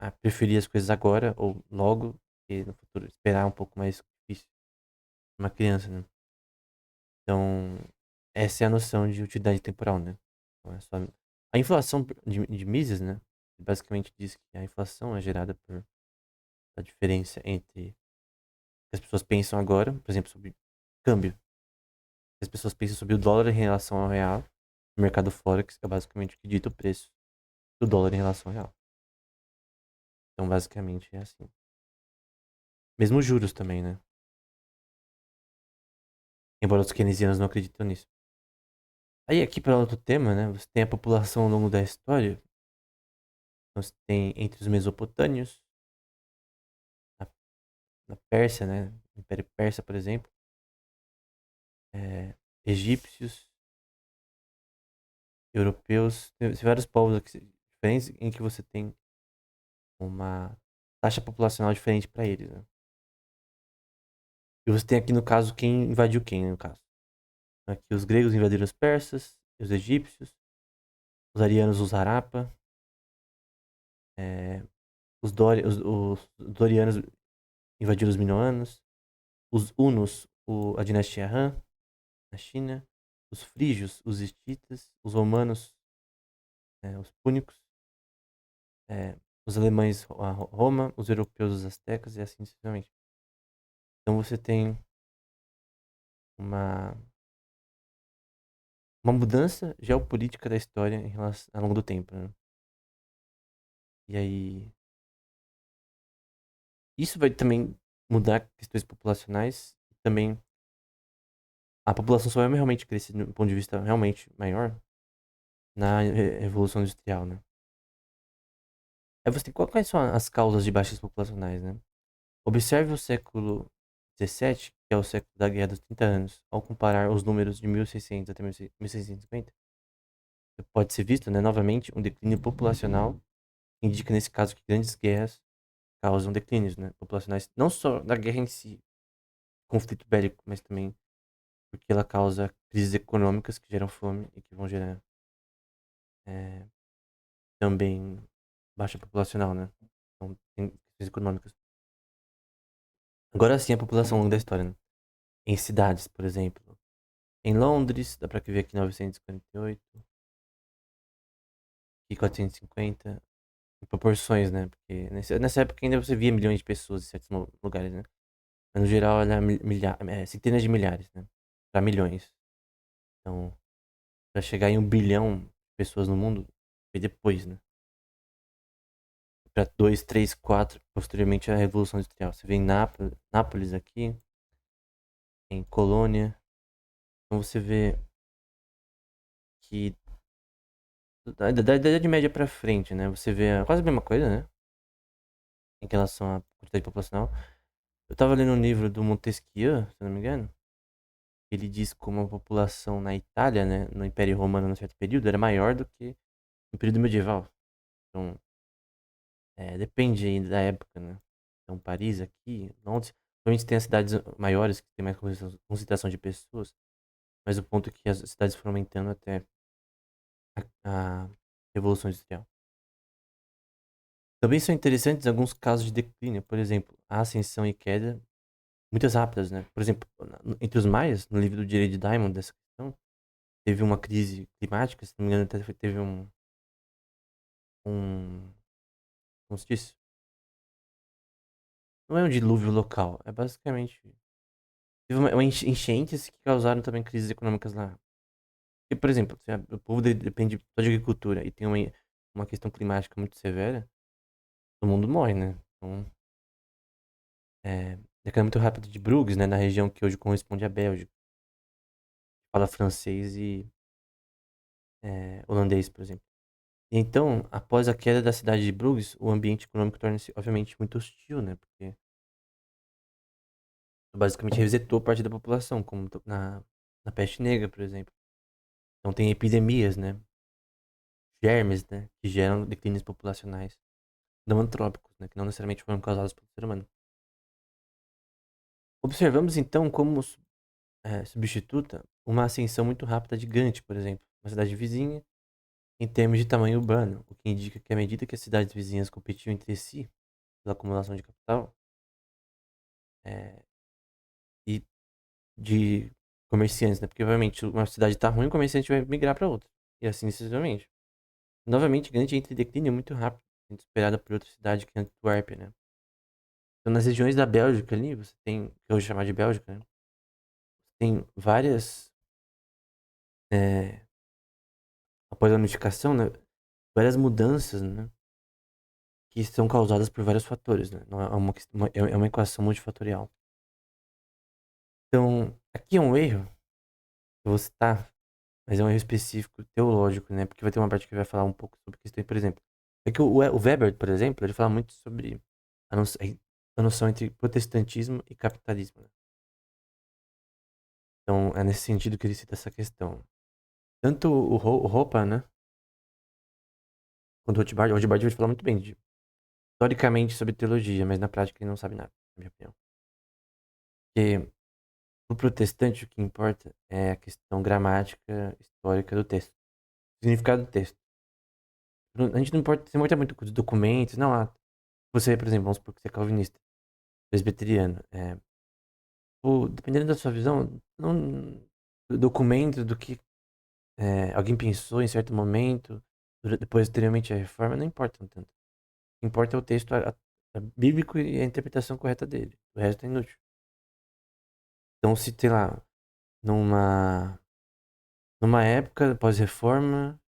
a preferir as coisas agora ou logo e no futuro esperar um pouco mais difícil. Uma criança, né? Então, essa é a noção de utilidade temporal, né? Então, a inflação de Mises, né? Basicamente diz que a inflação é gerada por a diferença entre o que as pessoas pensam agora, por exemplo, sobre câmbio. As pessoas pensam sobre o dólar em relação ao real, o mercado Forex é basicamente o que dita o preço do dólar em relação ao real. Então, basicamente é assim. Mesmo os juros também, né? Embora os keynesianos não acreditam nisso. Aí, aqui para outro tema, né? Você tem a população ao longo da história. Então, você tem entre os mesopotâmios, na, na Pérsia, né? No Império Persa, por exemplo. Egípcios, europeus. Tem vários povos aqui diferentes em que você tem uma taxa populacional diferente para eles, né? E você tem aqui, no caso, quem invadiu quem, né, no caso. Aqui os gregos invadiram os persas, os egípcios, os arianos, os Harappa, é, os dorianos invadiram os minoanos, os hunos, a dinastia Han, na China, os frígios, os hititas, os romanos, os púnicos, os alemães, Roma, os europeus, os astecas e assim sucessivamente. Então você tem uma, uma mudança geopolítica da história ao longo do tempo, né? E aí, isso vai também mudar questões populacionais. Também a população só vai realmente crescer do ponto de vista realmente maior na Revolução Industrial, né? Aí você tem quais são as causas de baixas populacionais, né? Observe o século XVII, que é o século da Guerra dos 30 Anos, ao comparar os números de 1600 até 1650. Pode ser visto, né, novamente, um declínio populacional indica nesse caso que grandes guerras causam declínios, né, populacionais, não só da guerra em si, conflito bélico, mas também porque ela causa crises econômicas que geram fome e que vão gerar eh, também baixa populacional, né? Então, tem crises econômicas. Agora sim, a população ao longo da história, né? Em cidades, por exemplo. Em Londres, dá pra ver aqui 948 e 450, em proporções, né? Porque nessa época ainda você via milhões de pessoas em certos lugares, né? Mas no geral era centenas de milhares, né? Pra milhões. Então, pra chegar em 1 bilhão de pessoas no mundo, foi depois, né? Pra 2, 3, 4, posteriormente a Revolução Industrial. Você vê em Nápoles aqui, em Colônia. Então você vê que da Idade Média pra frente, né? Você vê quase a mesma coisa, né? Em relação à quantidade populacional. Eu tava lendo um livro do Montesquieu, se não me engano. Ele diz como a população na Itália, né? No Império Romano, num certo período, era maior do que no período medieval. Então, depende aí da época, né? Então, Paris aqui, Londres, provavelmente tem as cidades maiores que tem mais concentração de pessoas, mas o ponto é que as cidades foram aumentando até a Revolução Industrial. Também são interessantes alguns casos de declínio, por exemplo, a ascensão e queda muitas rápidas, né? Por exemplo, entre os maias, no livro do Direito de Diamond, dessa questão, teve uma crise climática, se não me engano, até teve um, como se diz? Não é um dilúvio local, é basicamente, teve uma enchentes que causaram também crises econômicas lá. E, por exemplo, se o povo depende só de agricultura e tem uma questão climática muito severa, todo mundo morre, né? Então, decai muito rápido de Bruges, né? Na região que hoje corresponde à Bélgica. Fala francês e holandês, por exemplo. E então, após a queda da cidade de Bruges, o ambiente econômico torna-se, obviamente, muito hostil, né? Porque basicamente resetou parte da população, como na peste negra, por exemplo. Então tem epidemias, né? Germes, né? Que geram declínios populacionais não antrópicos, né? Que não necessariamente foram causados pelo ser humano. Observamos então como substituta uma ascensão muito rápida de Gante, por exemplo, uma cidade vizinha, em termos de tamanho urbano, o que indica que à medida que as cidades vizinhas competiam entre si pela acumulação de capital eh, e de comerciantes, né? Porque obviamente uma cidade está ruim, o comerciante vai migrar para outra, e assim sucessivamente. Novamente, Gante entra em declínio muito rápido, sendo superada por outra cidade que é Antuérpia, né? Então, nas regiões da Bélgica ali, você tem, que eu vou chamar de Bélgica, né? Tem várias, eh, após a unificação, né? Várias mudanças, né? Que são causadas por vários fatores, né? Não é é uma equação multifatorial. Então, aqui é um erro que eu vou citar, mas é um erro específico teológico, né? Porque vai ter uma parte que vai falar um pouco sobre questões, por exemplo. É que o Weber, por exemplo, ele fala muito sobre a noção entre protestantismo e capitalismo, né? Então, é nesse sentido que ele cita essa questão. Tanto o Hoppe, né? Quanto o Rothbard vai falar muito bem, historicamente, sobre teologia, mas na prática ele não sabe nada, na minha opinião. Porque o protestante, o que importa é a questão gramática, histórica do texto. O significado do texto. A gente não importa, se importa muito com os documentos. Não, você, por exemplo, vamos supor que você é calvinista, presbiteriano. Dependendo da sua visão, não, do documento, do que alguém pensou em certo momento, depois, posteriormente, a reforma, não importa tanto. O que importa é o texto bíblico e a interpretação correta dele. O resto é inútil. Então, se, sei lá, numa, numa época pós-reforma,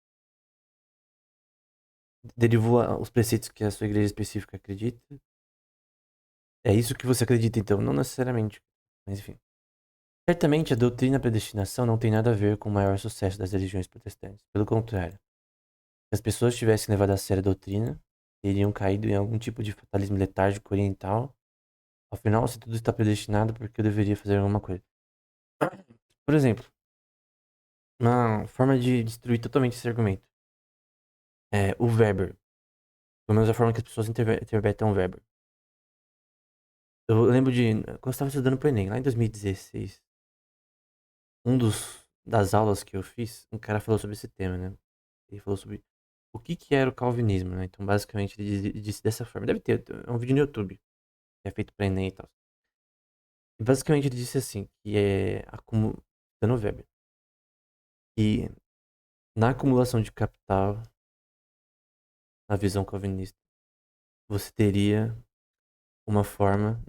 derivou os preceitos que a sua igreja específica acredita. É isso que você acredita, então, não necessariamente. Mas enfim. Certamente a doutrina da predestinação não tem nada a ver com o maior sucesso das religiões protestantes. Pelo contrário, se as pessoas tivessem levado a sério a doutrina, teriam caído em algum tipo de fatalismo letárgico oriental. Afinal, se tudo está predestinado, por que eu deveria fazer alguma coisa? Por exemplo, uma forma de destruir totalmente esse argumento é o Weber. Pelo menos a forma que as pessoas interpretam o Weber. Eu lembro de. Quando eu estava estudando pro Enem, lá em 2016. das aulas que eu fiz, um cara falou sobre esse tema, né? Ele falou sobre o que era o calvinismo, né? Então, basicamente, ele disse dessa forma. Deve ter, é um vídeo no YouTube, que é feito pra Enem e tal. E basicamente ele disse assim, que é dando Weber, que na acumulação de capital, na visão calvinista, você teria uma forma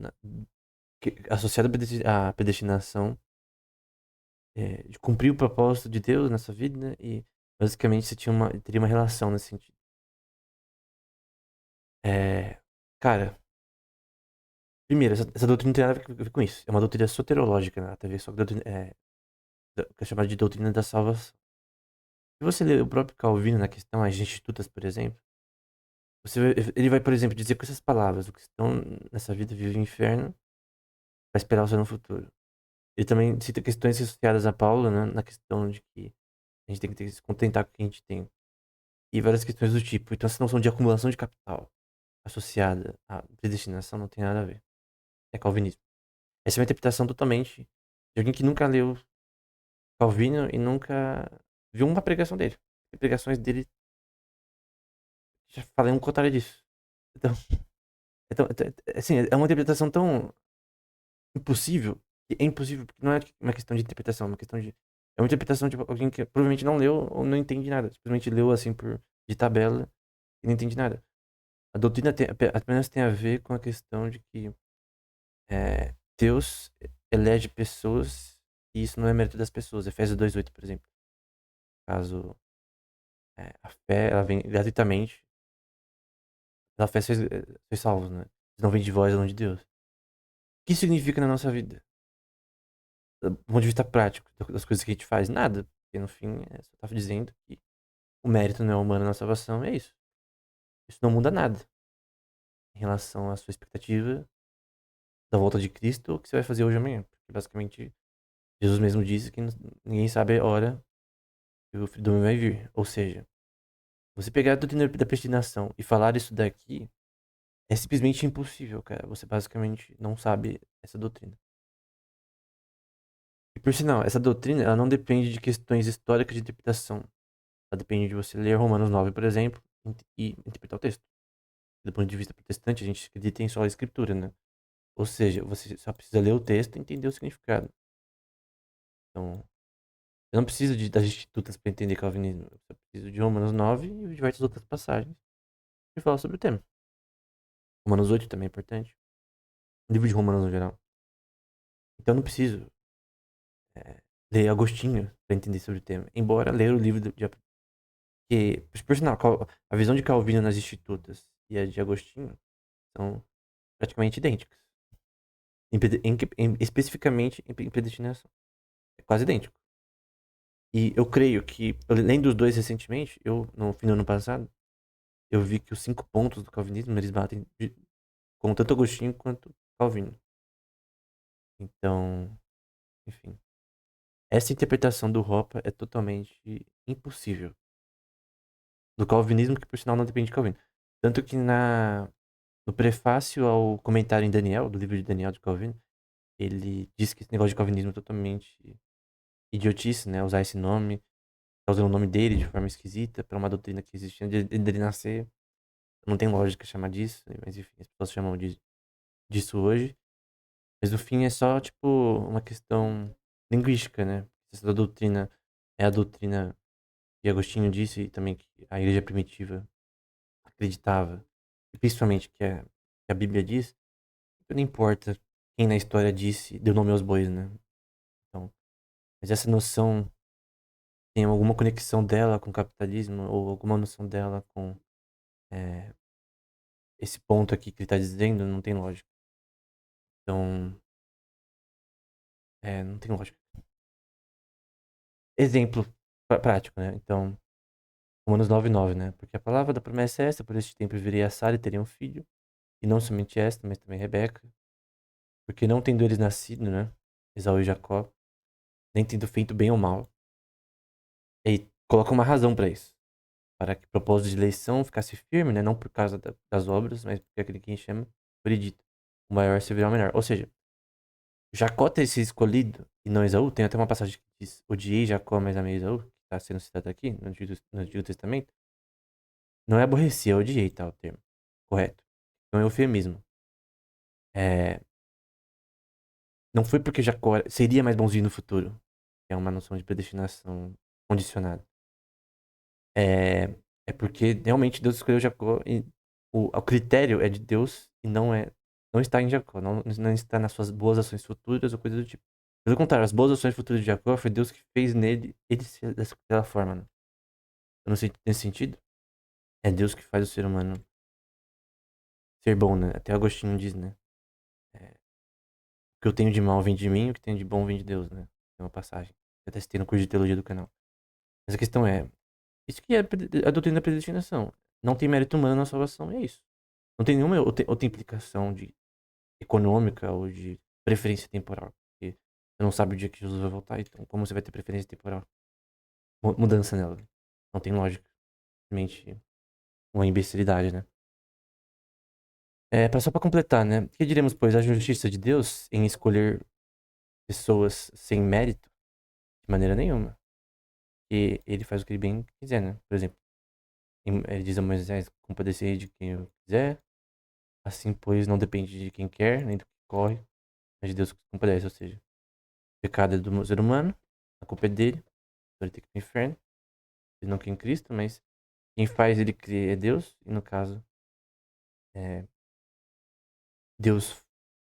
associada à predestinação, de cumprir o propósito de Deus nessa vida, né? E basicamente você teria uma relação nesse sentido. É, cara, primeiro, essa doutrina não tem nada a ver com isso. É uma doutrina soterológica, né? Tem a ver só com a doutrina, que é chamada de doutrina da salvação. Se você ler o próprio Calvino na questão As Institutas, por exemplo, ele vai, por exemplo, dizer com essas palavras: o cristão nessa vida vive o inferno para esperar o céu no futuro. Ele também cita questões associadas a Paulo, né, na questão de que a gente tem que se contentar com o que a gente tem. E várias questões do tipo. Então, essa noção de acumulação de capital associada à predestinação não tem nada a ver. É calvinismo. Essa é uma interpretação totalmente de alguém que nunca leu Calvino e nunca viu uma pregação dele. As pregações dele já falei um contrário disso. Então, assim, é uma interpretação tão impossível, que é impossível, porque não é uma questão de interpretação, é uma questão de. É uma interpretação de alguém que provavelmente não leu ou não entende nada. Simplesmente leu assim de tabela e não entende nada. A doutrina apenas tem a ver com a questão de que Deus elege pessoas e isso não é mérito das pessoas. Efésios 2:8, por exemplo. Caso a fé ela vem gratuitamente, pela fé sois salvos, né? Não vem de vós, não de Deus. O que isso significa na nossa vida? Do ponto de vista prático, das coisas que a gente faz? Nada. Porque no fim, só tá dizendo que o mérito não é humano na salvação, é isso. Isso não muda nada em relação à sua expectativa da volta de Cristo ou o que você vai fazer hoje e amanhã. Porque basicamente, Jesus mesmo disse que ninguém sabe a hora que o Filho do Homem vai vir. Ou seja, você pegar a doutrina da predestinação e falar isso daqui é simplesmente impossível, cara. Você basicamente não sabe essa doutrina. E por sinal, essa doutrina ela não depende de questões históricas de interpretação. Ela depende de você ler Romanos 9, por exemplo, e interpretar o texto. Do ponto de vista protestante, a gente acredita em só a escritura, né? Ou seja, você só precisa ler o texto e entender o significado. Então, eu não preciso das institutas para entender calvinismo. Eu só preciso de Romanos 9 e diversas outras passagens que falam sobre o tema. Romanos 8 também é importante. O livro de Romanos no geral. Então, eu não preciso ler Agostinho para entender sobre o tema. Embora ler o livro que, por sinal, a visão de Calvino nas institutas e a de Agostinho são praticamente idênticas. Especificamente em predestinação. É quase idêntico. E eu creio que, lendo os dois recentemente, no fim do ano passado, eu vi que os 5 pontos do calvinismo, eles batem com tanto Agostinho quanto Calvino. Então, enfim. Essa interpretação do Hoppe é totalmente impossível. Do calvinismo, que por sinal não depende de Calvino. Tanto que no prefácio ao comentário em Daniel, do livro de Daniel de Calvino, ele diz que esse negócio de calvinismo é totalmente idiotice, né? Usar esse nome, tá usando o nome dele de forma esquisita para uma doutrina que existia antes dele nascer. Não tem lógica chamar disso, mas enfim, as pessoas chamam disso hoje. Mas no fim é só, tipo, uma questão linguística, né? Essa doutrina é a doutrina que Agostinho disse e também que a igreja primitiva acreditava, e principalmente que a Bíblia diz, não importa quem na história disse, deu nome aos bois, né? Então, mas essa noção tem alguma conexão dela com o capitalismo ou alguma noção dela com é, esse ponto aqui que ele está dizendo, não tem lógica. Então, não tem lógica. Exemplo prático, né? Então, Romanos 9:9, né? Porque a palavra da promessa é esta: por este tempo viria a Sara e teria um filho, e não somente esta, mas também Rebeca, porque não tendo eles nascido, né? Esaú e Jacó, nem tendo feito bem ou mal. E coloca uma razão para isso, para que o propósito de eleição ficasse firme, né? Não por causa das obras, mas porque aquele que chama foi dito. O maior servirá ao menor. Ou seja, Jacó ter sido escolhido e não Esaú, tem até uma passagem que diz: odiei Jacó, mas amei Esaú, que está sendo citado aqui no Antigo Testamento. Não é aborreci, é odiei, tá o termo. Correto. Então é eufemismo. É, não foi porque Jacó seria mais bonzinho no futuro. Que é uma noção de predestinação condicionada. É, é porque realmente Deus escolheu Jacó e o critério é de Deus e não está em Jacó, não está nas suas boas ações futuras ou coisa do tipo. Pelo contrário, as boas ações futuras de Jacó foi Deus que fez nele ele ser daquela forma, né? Eu não sei nesse sentido. É Deus que faz o ser humano ser bom, né? Até Agostinho diz, né? É, o que eu tenho de mal vem de mim, o que tenho de bom vem de Deus, né? É uma passagem. Eu até citei no curso de teologia do canal. Mas a questão é, isso que é a doutrina da predestinação. Não tem mérito humano na salvação, e é isso. Não tem nenhuma outra implicação de econômica ou de preferência temporal. Porque você não sabe o dia que Jesus vai voltar, então como você vai ter preferência temporal? Mudança nela. Não tem lógica. Simplesmente uma imbecilidade, né? Só pra completar, né? Que diremos, pois, a justiça de Deus em escolher pessoas sem mérito? De maneira nenhuma. E ele faz o que ele bem quiser, né? Por exemplo, ele diz a Moisés: compadecer de quem eu quiser. Assim, pois, não depende de quem quer, nem do que corre, mas de Deus que compadece. Ou seja, o pecado é do ser humano, a culpa é dele, então ele tem que ir pro inferno. Ele não quer em Cristo, mas quem faz ele crer é Deus, e no caso, é, Deus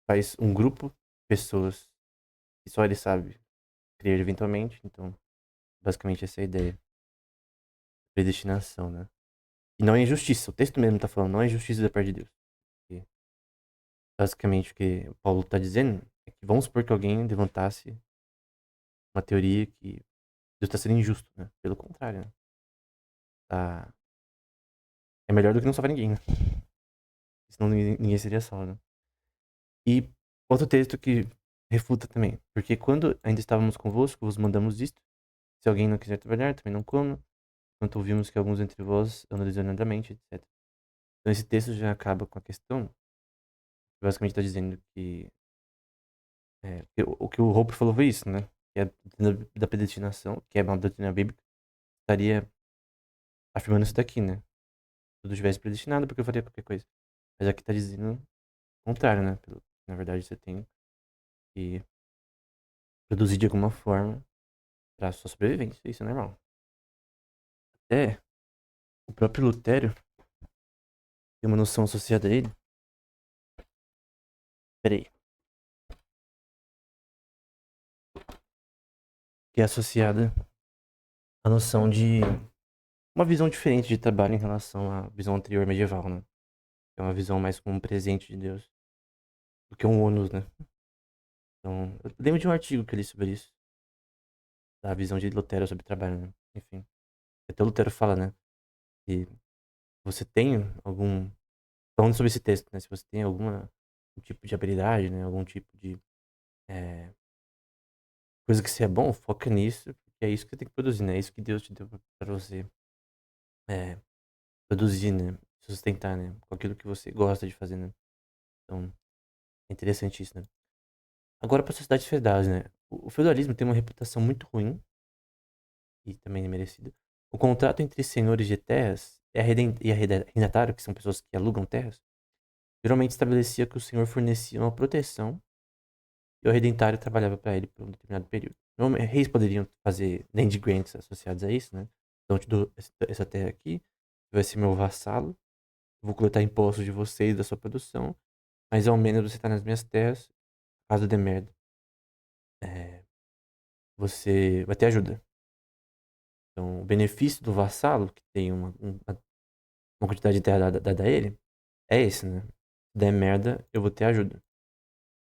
faz um grupo de pessoas que só ele sabe crer eventualmente. Então, basicamente, essa é a ideia. Predestinação, né? E não é injustiça. O texto mesmo tá falando, não é injustiça da parte de Deus. E, basicamente, o que o Paulo tá dizendo é que vamos supor que alguém levantasse uma teoria que Deus tá sendo injusto, né? Pelo contrário, né? Tá... É melhor do que não salvar ninguém, né? Senão ninguém seria salvo, né? E outro texto que refuta também. Porque quando ainda estávamos convosco, vos mandamos isto. Se alguém não quiser trabalhar, também não coma. Enquanto ouvimos que alguns entre vós andam desordenadamente, etc. Então esse texto já acaba com a questão. Basicamente está dizendo que o que o Hope falou foi isso, né? Que a doutrina da predestinação, que é uma doutrina bíblica, estaria afirmando isso daqui, né? Se tudo tivesse predestinado, porque eu faria qualquer coisa. Mas aqui está dizendo o contrário, né? Na verdade, você tem que produzir de alguma forma para sua sobrevivência. Isso é normal. Até o próprio Lutério tem uma noção associada a ele. Peraí. Que é associada à noção de uma visão diferente de trabalho em relação à visão anterior medieval, né? É uma visão mais como um presente de Deus do que um ônus, né? Então, eu lembro de um artigo que eu li sobre isso, da visão de Lutero sobre trabalho, né? Enfim, até Lutero fala, né? Que você tem algum. Falando sobre esse texto, né? Se você tem alguma um tipo de habilidade, né? Algum tipo de coisa que você é bom, foca nisso, porque é isso que você tem que produzir, né? É isso que Deus te deu pra você é, produzir, né? Sustentar, né? Com aquilo que você gosta de fazer, né? Então, é interessante isso, né? Agora, para sociedades feudais, né? O feudalismo tem uma reputação muito ruim e também merecida. O contrato entre senhores de terras e arrendatário, que são pessoas que alugam terras, geralmente estabelecia que o senhor fornecia uma proteção e o arrendatário trabalhava para ele por um determinado período. Normalmente, reis poderiam fazer land grants associados a isso, né? Então, eu te dou essa terra aqui, vai ser meu vassalo, vou coletar impostos de você e da sua produção, mas ao menos você está nas minhas terras, caso dê merda, é, você vai ter ajuda. Então, o benefício do vassalo, que tem uma quantidade de terra dada a ele, é esse, né? Se der merda, eu vou ter ajuda.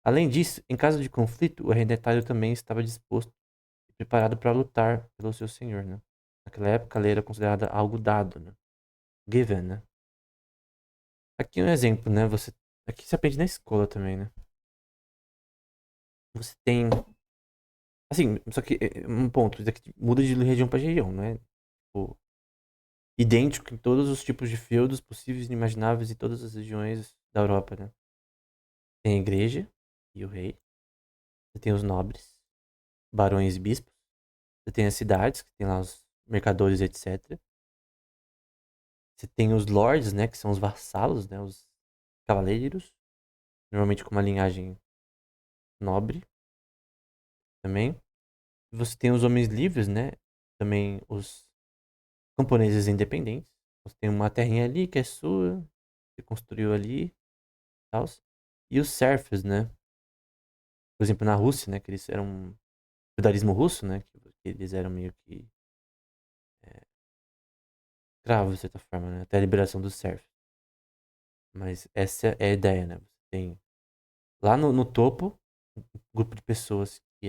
Além disso, em caso de conflito, o arrendatário também estava disposto e preparado para lutar pelo seu senhor, né? Naquela época, a lei era considerada algo dado, né? Given, né? Aqui um exemplo, né? Aqui se aprende na escola também, né? Você tem. Assim, só que um ponto, isso aqui muda de região para região, né? Tipo, idêntico em todos os tipos de feudos possíveis e inimagináveis em todas as regiões da Europa, né? Tem a igreja e o rei. Você tem os nobres, barões e bispos. Você tem as cidades, que tem lá os mercadores, etc. Você tem os lords, né? Que são os vassalos, né? Os cavaleiros. Normalmente com uma linhagem nobre também. Você tem os homens livres, né? Também os camponeses independentes. Você tem uma terrinha ali que é sua. Você construiu ali e tal. E os serfs, né? Por exemplo, na Rússia, né? Que eles eram feudalismo russo, né? Que eles eram meio que escravos, de certa forma, né? Até a liberação dos serfs. Mas essa é a ideia, né? Você tem lá no topo um grupo de pessoas que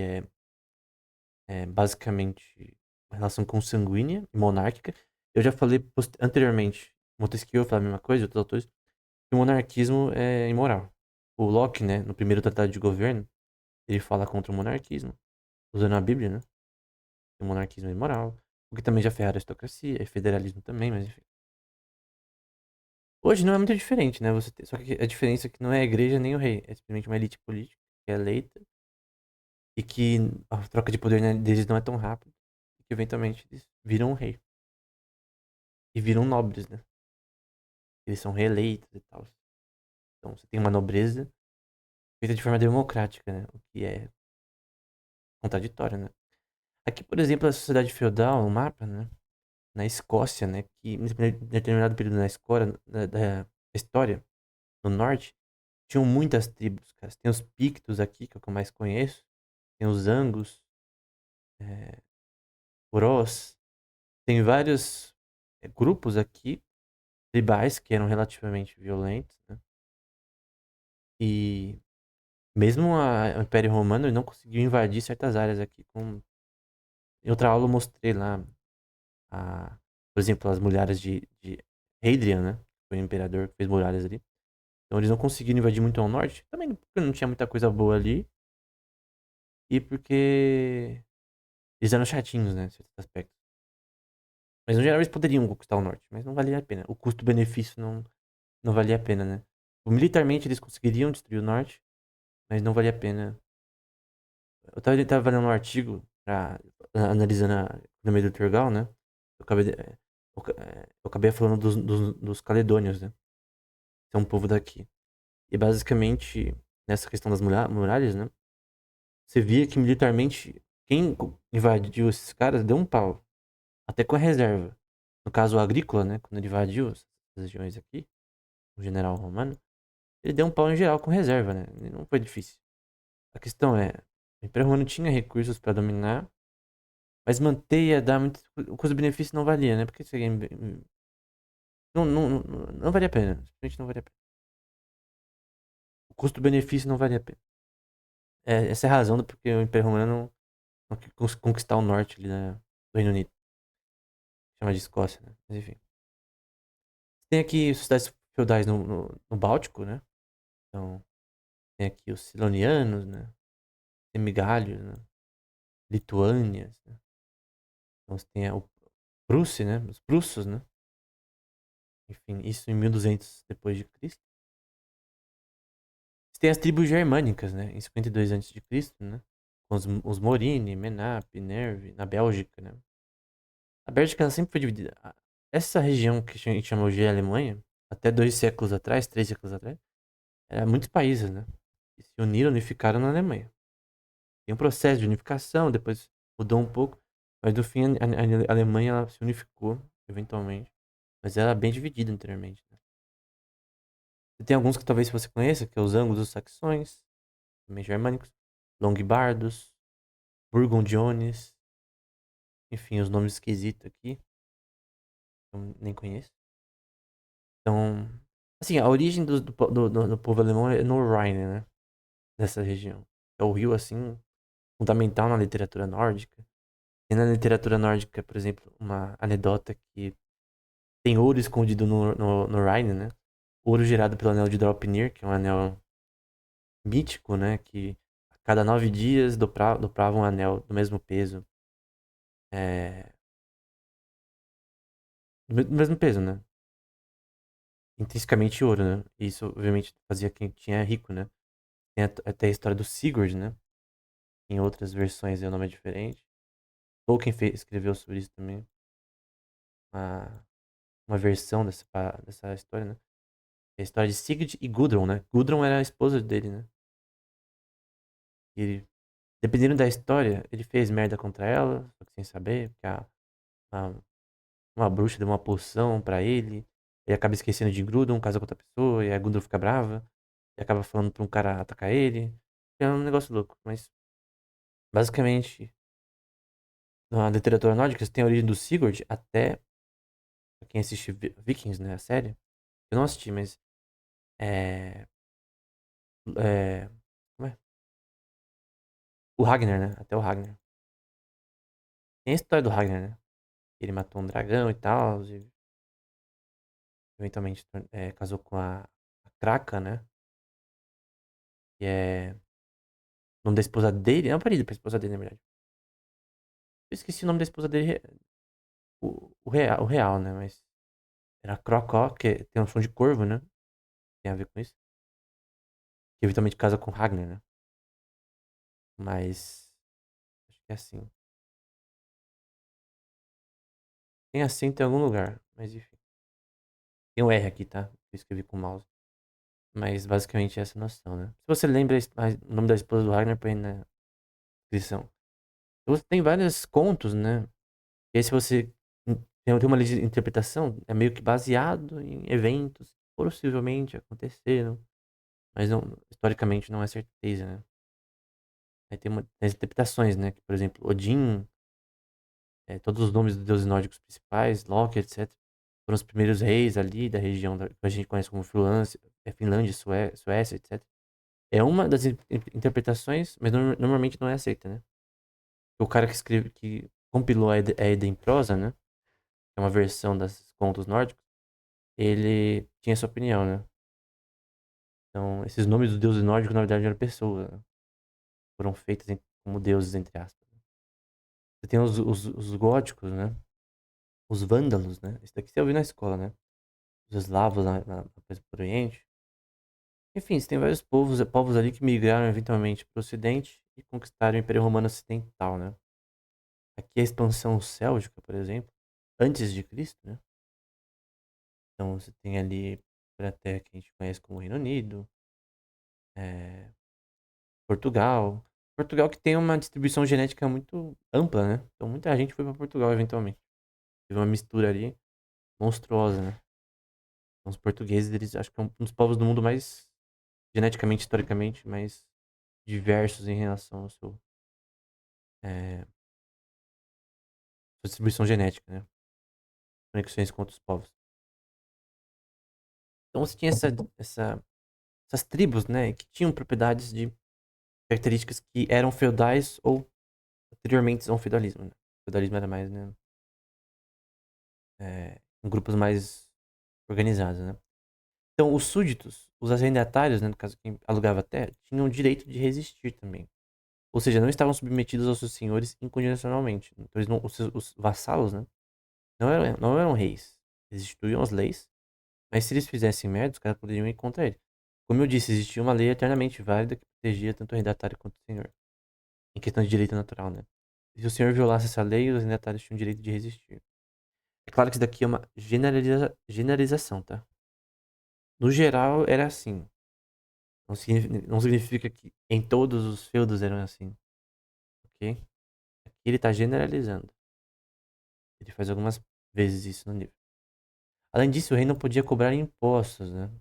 é basicamente uma relação consanguínea e monárquica. Eu já falei anteriormente, Montesquieu fala a mesma coisa, outros autores, que o monarquismo é imoral. O Locke, né, no primeiro tratado de governo, ele fala contra o monarquismo, usando a Bíblia, né? Que o monarquismo é imoral. O que também já ferra a aristocracia, e federalismo também, mas enfim. Hoje não é muito diferente, né? Só que a diferença é que não é a igreja nem o rei, é simplesmente uma elite política que é eleita e que a troca de poder, né, deles não é tão rápida, e que eventualmente eles viram um rei e viram nobres, né? Eles são reeleitos e tal. Então você tem uma nobreza feita de forma democrática, né? O que é contraditório, né? Aqui, por exemplo, a sociedade feudal, o mapa, né? Na Escócia, né? Que em determinado período na escola, da história, no norte, tinham muitas tribos, cara. Tem os Pictos aqui, que é o que eu mais conheço. Tem os Angus, é, Urós. Tem vários grupos aqui, tribais, que eram relativamente violentos, né? E mesmo o Império Romano ele não conseguiu invadir certas áreas aqui. Em outra aula eu mostrei lá, por exemplo, as muralhas de Hadrian, né? Foi o imperador que fez muralhas ali. Então eles não conseguiram invadir muito ao norte. Também porque não tinha muita coisa boa ali. E porque eles eram chatinhos, né? Em certos aspectos. Mas no geral eles poderiam conquistar o norte. Mas não valia a pena. O custo-benefício não valia a pena, né? Militarmente eles conseguiriam destruir o norte. Mas não valia a pena. Eu tava lendo um artigo analisando a economia do Turgal, né? Eu acabei, eu acabei falando dos caledônios, né? Que é um povo daqui. E basicamente, nessa questão das muralhas, né? Você via que militarmente, quem invadiu esses caras deu um pau. Até com a reserva. No caso, o agrícola, né? Quando ele invadiu essas regiões aqui, o general romano, ele deu um pau em geral com reserva, né? Não foi difícil. A questão é, o Império Romano tinha recursos para dominar, mas manter ia dar muito. O custo-benefício não valia, né? Porque seria. Não valia a pena. Simplesmente não valia a pena. O custo-benefício não valia a pena. Essa é a razão do porque o Império Romano não quis conquistar o norte ali, né, do Reino Unido. Chama de Escócia, né? Mas enfim. Tem aqui sociedades feudais no Báltico, né? Então, tem aqui os Silonianos, né? Semigálios, né? Lituânias, né? Então, você tem o Prússia, né? Os prussos, né? Enfim, isso em 1200 depois de Cristo. Você tem as tribos germânicas, né? Em 52 antes de Cristo, né? Com os Morini, Menap, Nervi, na Bélgica, né? A Bélgica ela sempre foi dividida. Essa região que a gente chama hoje de Alemanha, até 2 séculos atrás, 3 séculos atrás, era muitos países, né? Que se uniram, unificaram na Alemanha. Tem um processo de unificação, depois mudou um pouco, mas no fim a Alemanha ela se unificou, eventualmente. Mas ela era bem dividida anteriormente, né? Você tem alguns que talvez você conheça, que é os anglo-saxões, também germânicos, longobardos, burgundiões, enfim, os nomes esquisitos aqui, eu nem conheço. Então, assim, a origem do povo alemão é no Rhine, né? Nessa região. É o rio, assim, fundamental na literatura nórdica. E na literatura nórdica, por exemplo, uma anedota que tem ouro escondido no Rhine, né? Ouro gerado pelo anel de Draupnir, que é um anel mítico, né? Que a cada 9 dias dobrava um anel do mesmo peso. É, do mesmo peso, né? Intrinsecamente ouro, né? E isso, obviamente, fazia quem tinha rico, né? Tem até a história do Sigurd, né? Em outras versões o nome é diferente. Tolkien escreveu sobre isso também. Uma, uma versão dessa história, né? É a história de Sigurd e Gudrun, né? Gudrun era a esposa dele, né? E ele, dependendo da história, ele fez merda contra ela, só que sem saber, porque a- uma bruxa deu uma poção pra ele. Ele acaba esquecendo de Gudrun, casa com outra pessoa, e a Gudrun fica brava. E acaba falando pra um cara atacar ele. É um negócio louco, mas basicamente, na literatura nórdica, você tem a origem do Sigurd até pra quem assiste Vikings, né? A série. Eu não assisti, mas é. É. Como é? O Ragnar, né? Até o Ragnar. Tem a história do Ragnar, né? Ele matou um dragão e tal. E eventualmente casou com a Kraka, né? Que é o nome da esposa dele. É um apelido pra esposa dele, na verdade. Eu esqueci o nome da esposa dele. O real, né? Mas era Crocó, que tem um som de corvo, né? Tem a ver com isso. Que eventualmente casa com Ragnar, né? Mas. Acho que é assim. Tem acento em algum lugar. Mas enfim. Tem um R aqui, tá? Eu escrevi com o mouse. Mas basicamente é essa noção, né? Se você lembra o nome da esposa do Ragnar, põe na descrição. Você tem vários contos, né? E aí se você tem uma interpretação, é meio que baseado em eventos que possivelmente aconteceram. Mas não, historicamente não é certeza, né? Aí tem as interpretações, né? Que, por exemplo, Odin, todos os nomes dos deuses nórdicos principais, Loki, etc. Foram os primeiros reis ali da região que a gente conhece como Finlândia, Suécia, etc. É uma das interpretações, mas normalmente não é aceita, né? O cara que escreve, que compilou a Edda em prosa, né? Que é uma versão das contos nórdicos, ele tinha essa opinião, né? Então, esses nomes dos deuses nórdicos, na verdade, eram pessoas, né? Foram feitas como deuses, entre aspas. Você tem os góticos, né? Os vândalos, né? Isso daqui você ouviu na escola, né? Os eslavos pro Oriente. Enfim, você tem vários povos ali que migraram eventualmente para o Ocidente e conquistaram o Império Romano Ocidental, né? Aqui a expansão céltica, por exemplo, antes de Cristo, né? Então você tem ali para a terra que a gente conhece como Reino Unido, eh, Portugal. Portugal que tem uma distribuição genética muito ampla, né? Então muita gente foi para Portugal eventualmente. Teve uma mistura ali monstruosa, né? Então, os portugueses, eles acho que é um dos povos do mundo mais geneticamente, historicamente, mais diversos em relação ao eh, sua distribuição genética, né? Conexões com outros povos. Então você tinha essas tribos, né? Que tinham propriedades de características que eram feudais ou anteriormente ao feudalismo, né? O feudalismo era mais, né? Em grupos mais organizados, né? Então, os súditos, os arrendatários, né, no caso quem alugava a terra, tinham o direito de resistir também. Ou seja, não estavam submetidos aos seus senhores incondicionalmente. Então, os vassalos, né, não eram reis. Eles instituíam as leis, mas se eles fizessem merda, os caras poderiam ir contra ele. Como eu disse, existia uma lei eternamente válida que protegia tanto o arrendatário quanto o senhor. Em questão de direito natural, né? E se o senhor violasse essa lei, os arrendatários tinham o direito de resistir. É claro que isso daqui é uma generalização, tá? No geral, era assim. Não significa que em todos os feudos eram assim, ok? Aqui ele tá generalizando. Ele faz algumas vezes isso no livro. Além disso, o rei não podia cobrar impostos, né?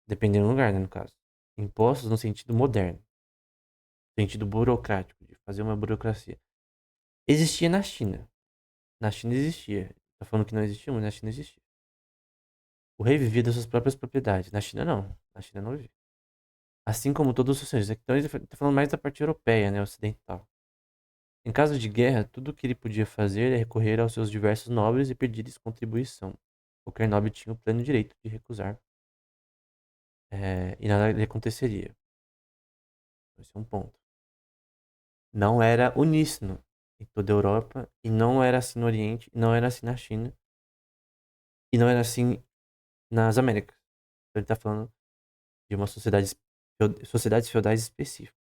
Dependendo do lugar, né, no caso. Impostos no sentido moderno. Sentido burocrático, de fazer uma burocracia. Existia na China. Na China existia. Tá falando que não existia, mas na China existia. O rei vivia das suas próprias propriedades. Na China, não. Na China não vivia. Assim como todos os senhores. Então ele tá falando mais da parte europeia, né? Ocidental. Em caso de guerra, tudo o que ele podia fazer é recorrer aos seus diversos nobres e pedir-lhes contribuição. Qualquer nobre tinha o pleno direito de recusar, e nada lhe aconteceria. Esse é um ponto. Não era uníssono em toda a Europa, e não era assim no Oriente, e não era assim na China, e não era assim nas Américas. Então ele está falando de uma sociedades feudais específicas.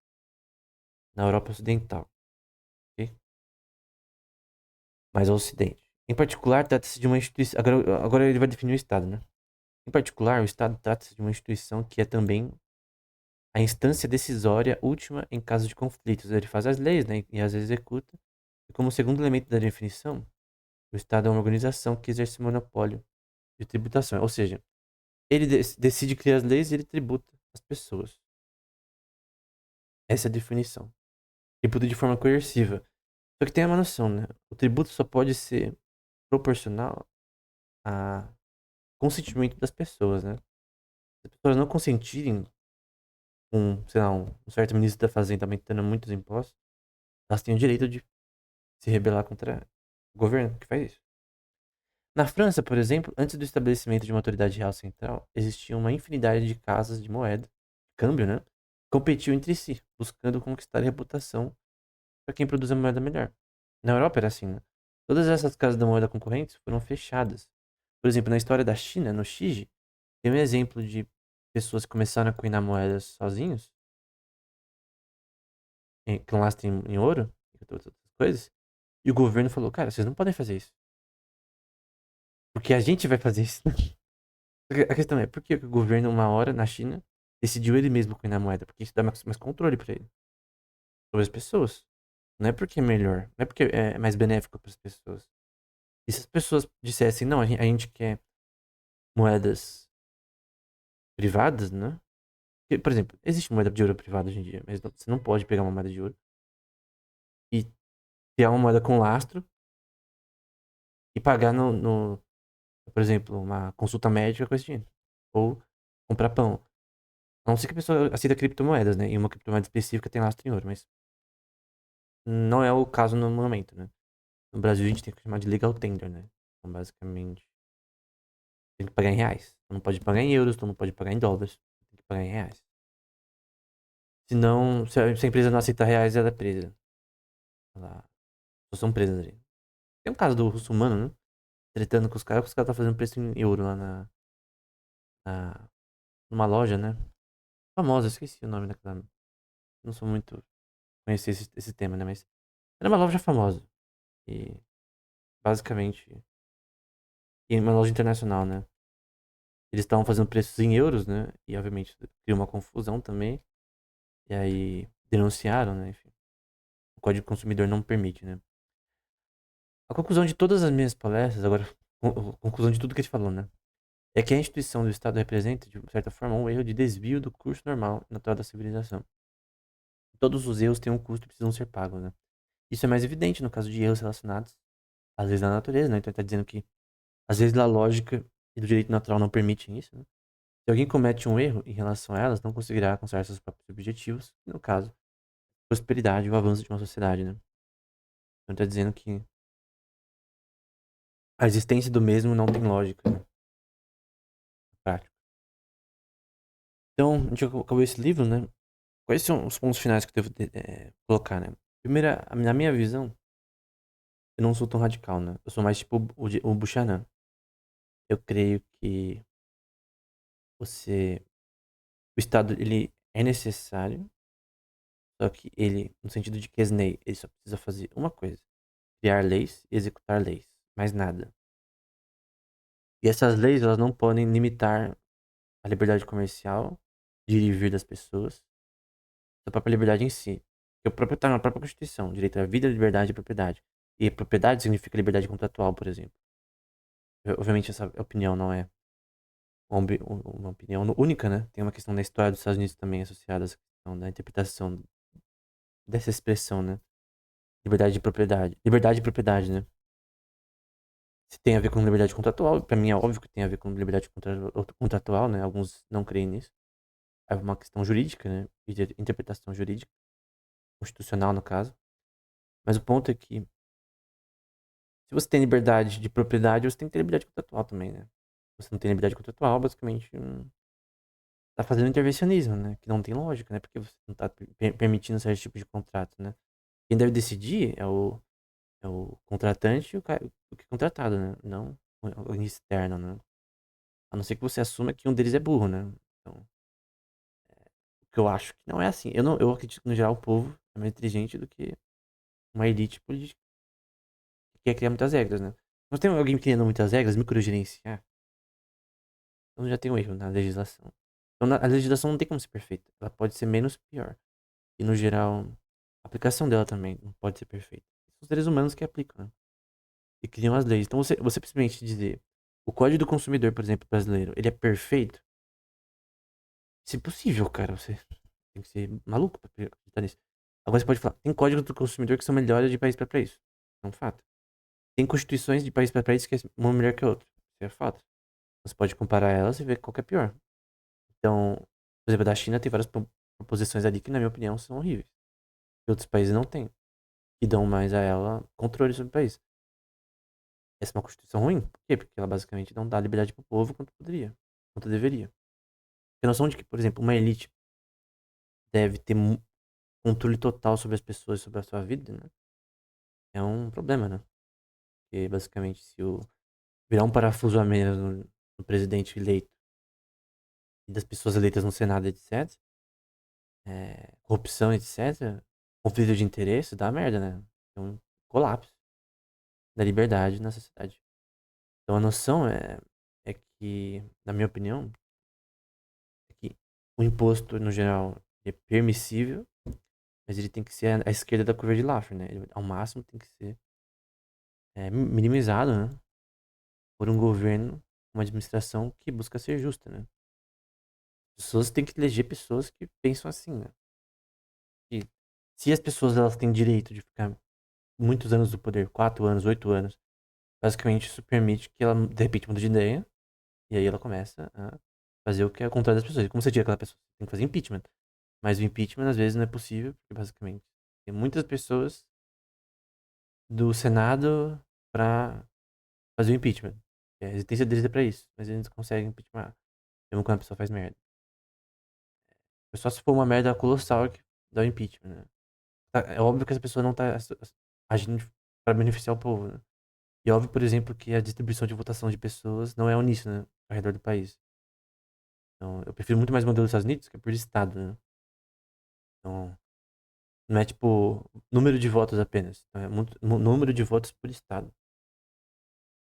na Europa Ocidental, ok? Mais ao Ocidente. Em particular, trata-se de uma instituição. Agora ele vai definir o Estado, né? Em particular, o Estado trata-se de uma instituição que é também a instância decisória última em caso de conflitos. Ele faz as leis, né, e as executa. E como segundo elemento da definição, o Estado é uma organização que exerce monopólio de tributação. Ou seja, ele decide criar as leis e ele tributa as pessoas. Essa é a definição. Tributa de forma coerciva. Só que tem uma noção, né? O tributo só pode ser proporcional a consentimento das pessoas, né? Se as pessoas não consentirem com, sei lá, um certo ministro da Fazenda aumentando muitos impostos, elas têm o direito de se rebelar contra o governo que faz isso. Na França, por exemplo, antes do estabelecimento de uma autoridade real central, existia uma infinidade de casas de moeda, câmbio, né? Competiam entre si, buscando conquistar a reputação para quem produz a moeda melhor. Na Europa era assim, né? Todas essas casas da moeda concorrentes foram fechadas. Por exemplo, na história da China, no Xiji, tem um exemplo de pessoas que começaram a cunhar moedas sozinhos, com lastro em ouro, e outras coisas, e o governo falou, cara, vocês não podem fazer isso. Porque a gente vai fazer isso. A questão é, por que o governo, uma hora, na China, decidiu ele mesmo cunhar moeda? Porque isso dá mais controle pra ele. Sobre as pessoas. Não é porque é melhor. Não é porque é mais benéfico para as pessoas. E se as pessoas dissessem, não, a gente quer moedas privadas, né? Porque, por exemplo, existe moeda de ouro privada hoje em dia, mas você não pode pegar uma moeda de ouro e criar uma moeda com lastro e pagar por exemplo, uma consulta médica com esse dinheiro. Ou comprar pão. A não ser que a pessoa aceita criptomoedas, né? E uma criptomoeda específica tem lastro em ouro, mas não é o caso no momento, né? No Brasil a gente tem que chamar de legal tender, né? Então, basicamente, tem que pagar em reais. Então, não pode pagar em euros, então não pode pagar em dólares. Tem que pagar em reais. Senão, se a empresa não aceita reais, ela é presa. Ela, são presas ali. Tem um caso do russo-humano, né? Tretando com os caras, porque os caras tá fazendo preço em euro lá na- numa loja, né? Famosa, esqueci o nome daquela. Não sou muito conhecer esse tema, né? Mas era uma loja famosa. E basicamente. E uma loja internacional, né? Eles estavam fazendo preços em euros, né? E obviamente criou uma confusão também. E aí denunciaram, né? Enfim, o Código do Consumidor não permite, né? A conclusão de todas as minhas palestras, agora, conclusão de tudo que a gente falou, né? É que a instituição do Estado representa, de certa forma, um erro de desvio do curso normal natural da civilização. Todos os erros têm um custo e precisam ser pagos, né? Isso é mais evidente no caso de erros relacionados às leis da natureza, né? Então ele tá dizendo que as leis da lógica e do direito natural não permitem isso, né? Se alguém comete um erro em relação a elas, não conseguirá alcançar seus próprios objetivos, no caso, prosperidade e o avanço de uma sociedade, né? Então tá dizendo que a existência do mesmo não tem lógica, né? Prática. Então, a gente acabou esse livro, né? Quais são os pontos finais que eu devo colocar, né? Primeira, na minha visão, eu não sou tão radical, né? Eu sou mais tipo o Buchanan. Eu creio que o Estado, ele é necessário, só que ele, no sentido de que ele só precisa fazer uma coisa: criar leis e executar leis, mais nada. E essas leis, elas não podem limitar a liberdade comercial de ir e vir das pessoas, a própria liberdade em si. Que o próprio tá na própria Constituição, direito à vida, liberdade e propriedade. E propriedade significa liberdade contratual, por exemplo. Obviamente essa opinião não é uma opinião única, né? Tem uma questão da história dos Estados Unidos também associada a essa questão da interpretação dessa expressão, né? Liberdade de propriedade. Liberdade de propriedade, né? Se tem a ver com liberdade contratual, pra mim é óbvio que tem a ver com liberdade contratual, né? Alguns não creem nisso. É uma questão jurídica, né? E de interpretação jurídica, constitucional no caso. Mas o ponto é que se você tem liberdade de propriedade, você tem que ter liberdade contratual também, né? Se você não tem liberdade contratual, basicamente tá fazendo intervencionismo, né? Que não tem lógica, né? Porque você não tá permitindo certo tipo de contrato, né? Quem deve decidir é o contratante e o que é contratado, né? Não o externo, né? A não ser que você assuma que um deles é burro, né? Então, o que eu acho que não é assim. Eu acredito que, no geral, o povo é mais inteligente do que uma elite política que quer criar muitas regras, né? Nós temos alguém criando muitas regras, microgerenciar, então já tem um erro na legislação. Então a legislação não tem como ser perfeita, ela pode ser menos pior. E no geral, a aplicação dela também não pode ser perfeita. São os seres humanos que aplicam, né? E criam as leis. Então você simplesmente dizer, o Código do Consumidor, por exemplo, brasileiro, ele é perfeito? Isso é impossível, cara. Você tem que ser maluco pra acreditar nisso. Agora você pode falar, tem códigos do consumidor que são melhores de país pra país. É um fato. Tem constituições de país pra país que é uma melhor que a outra. Isso é fato. Você pode comparar elas e ver qual que é pior. Então, por exemplo, a da China tem várias proposições ali que, na minha opinião, são horríveis. Que outros países não têm. Que dão mais a ela controle sobre o país. Essa é uma constituição ruim. Por quê? Porque ela basicamente não dá liberdade pro povo quanto poderia. Quanto deveria. Tem noção de que, por exemplo, uma elite deve ter controle total sobre as pessoas, sobre a sua vida, né? É um problema, né? Porque basicamente se o virar um parafuso a menos no presidente eleito e das pessoas eleitas no Senado, etc., corrupção, etc., conflito de interesse, dá merda, né? É um colapso da liberdade na sociedade. Então a noção é que, na minha opinião, é que o imposto, no geral, é permissível, mas ele tem que ser a esquerda da curva de Laffer, né? Ele, ao máximo tem que ser minimizado, né? Por um governo, uma administração que busca ser justa, né? As pessoas têm que eleger pessoas que pensam assim, né? E se as pessoas elas têm direito de ficar muitos anos no poder, 4 anos, 8 anos, basicamente isso permite que ela de repente mude de ideia e aí ela começa a fazer o que é o contrário das pessoas. E como você tira aquela pessoa? Tem que fazer impeachment. Mas o impeachment às vezes não é possível, porque basicamente tem muitas pessoas do Senado pra fazer o impeachment. Eles têm deles pra isso, mas eles não conseguem impeachment. Mesmo quando a pessoa faz merda. É só se for uma merda colossal que dá o impeachment, né? É óbvio que essa pessoa não tá agindo para beneficiar o povo, né? E é óbvio, por exemplo, que a distribuição de votação de pessoas não é uníssona, né, ao redor do país. Então, eu prefiro muito mais o modelo dos Estados Unidos, que é por estado, né? Então, não é tipo número de votos apenas. É muito, número de votos por estado.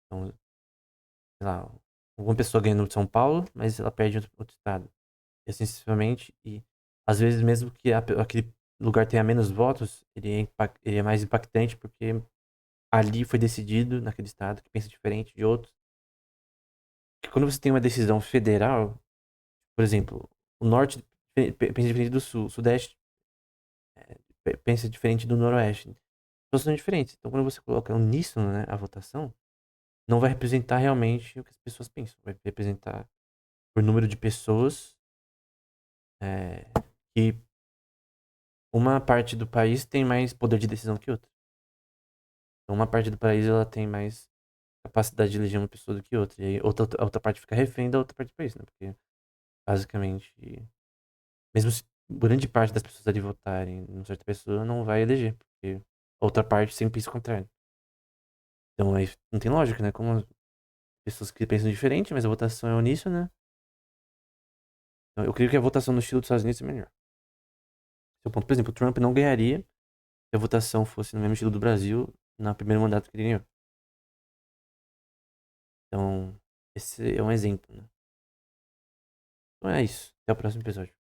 Então, sei lá, alguma pessoa ganha no de São Paulo, mas ela perde em outro estado. E assim sucessivamente. E às vezes, mesmo que aquele lugar tenha menos votos, ele é mais impactante porque ali foi decidido, naquele estado, que pensa diferente de outros. Porque quando você tem uma decisão federal, por exemplo, o norte pensa diferente do sul, o sudeste pensa diferente do noroeste. As são diferentes. Então, quando você coloca uníssono, né, a votação, não vai representar realmente o que as pessoas pensam. Vai representar por número de pessoas é, que uma parte do país tem mais poder de decisão que outra. Então, uma parte do país ela tem mais capacidade de eleger uma pessoa do que outra. E aí a outra parte fica refém da outra parte do país, né? Porque, basicamente, mesmo se grande parte das pessoas ali votarem em uma certa pessoa, não vai eleger. Porque a outra parte sempre pensa o contrário. Então, aí não tem lógica, né? Como as pessoas que pensam diferente, mas a votação é uníssona, né? Então, eu creio que a votação no estilo dos Estados Unidos é melhor. Seu ponto, por exemplo, o Trump não ganharia se a votação fosse no mesmo estilo do Brasil no primeiro mandato que ele ganhou. Então, esse é um exemplo, né? Então é isso. Até o próximo episódio.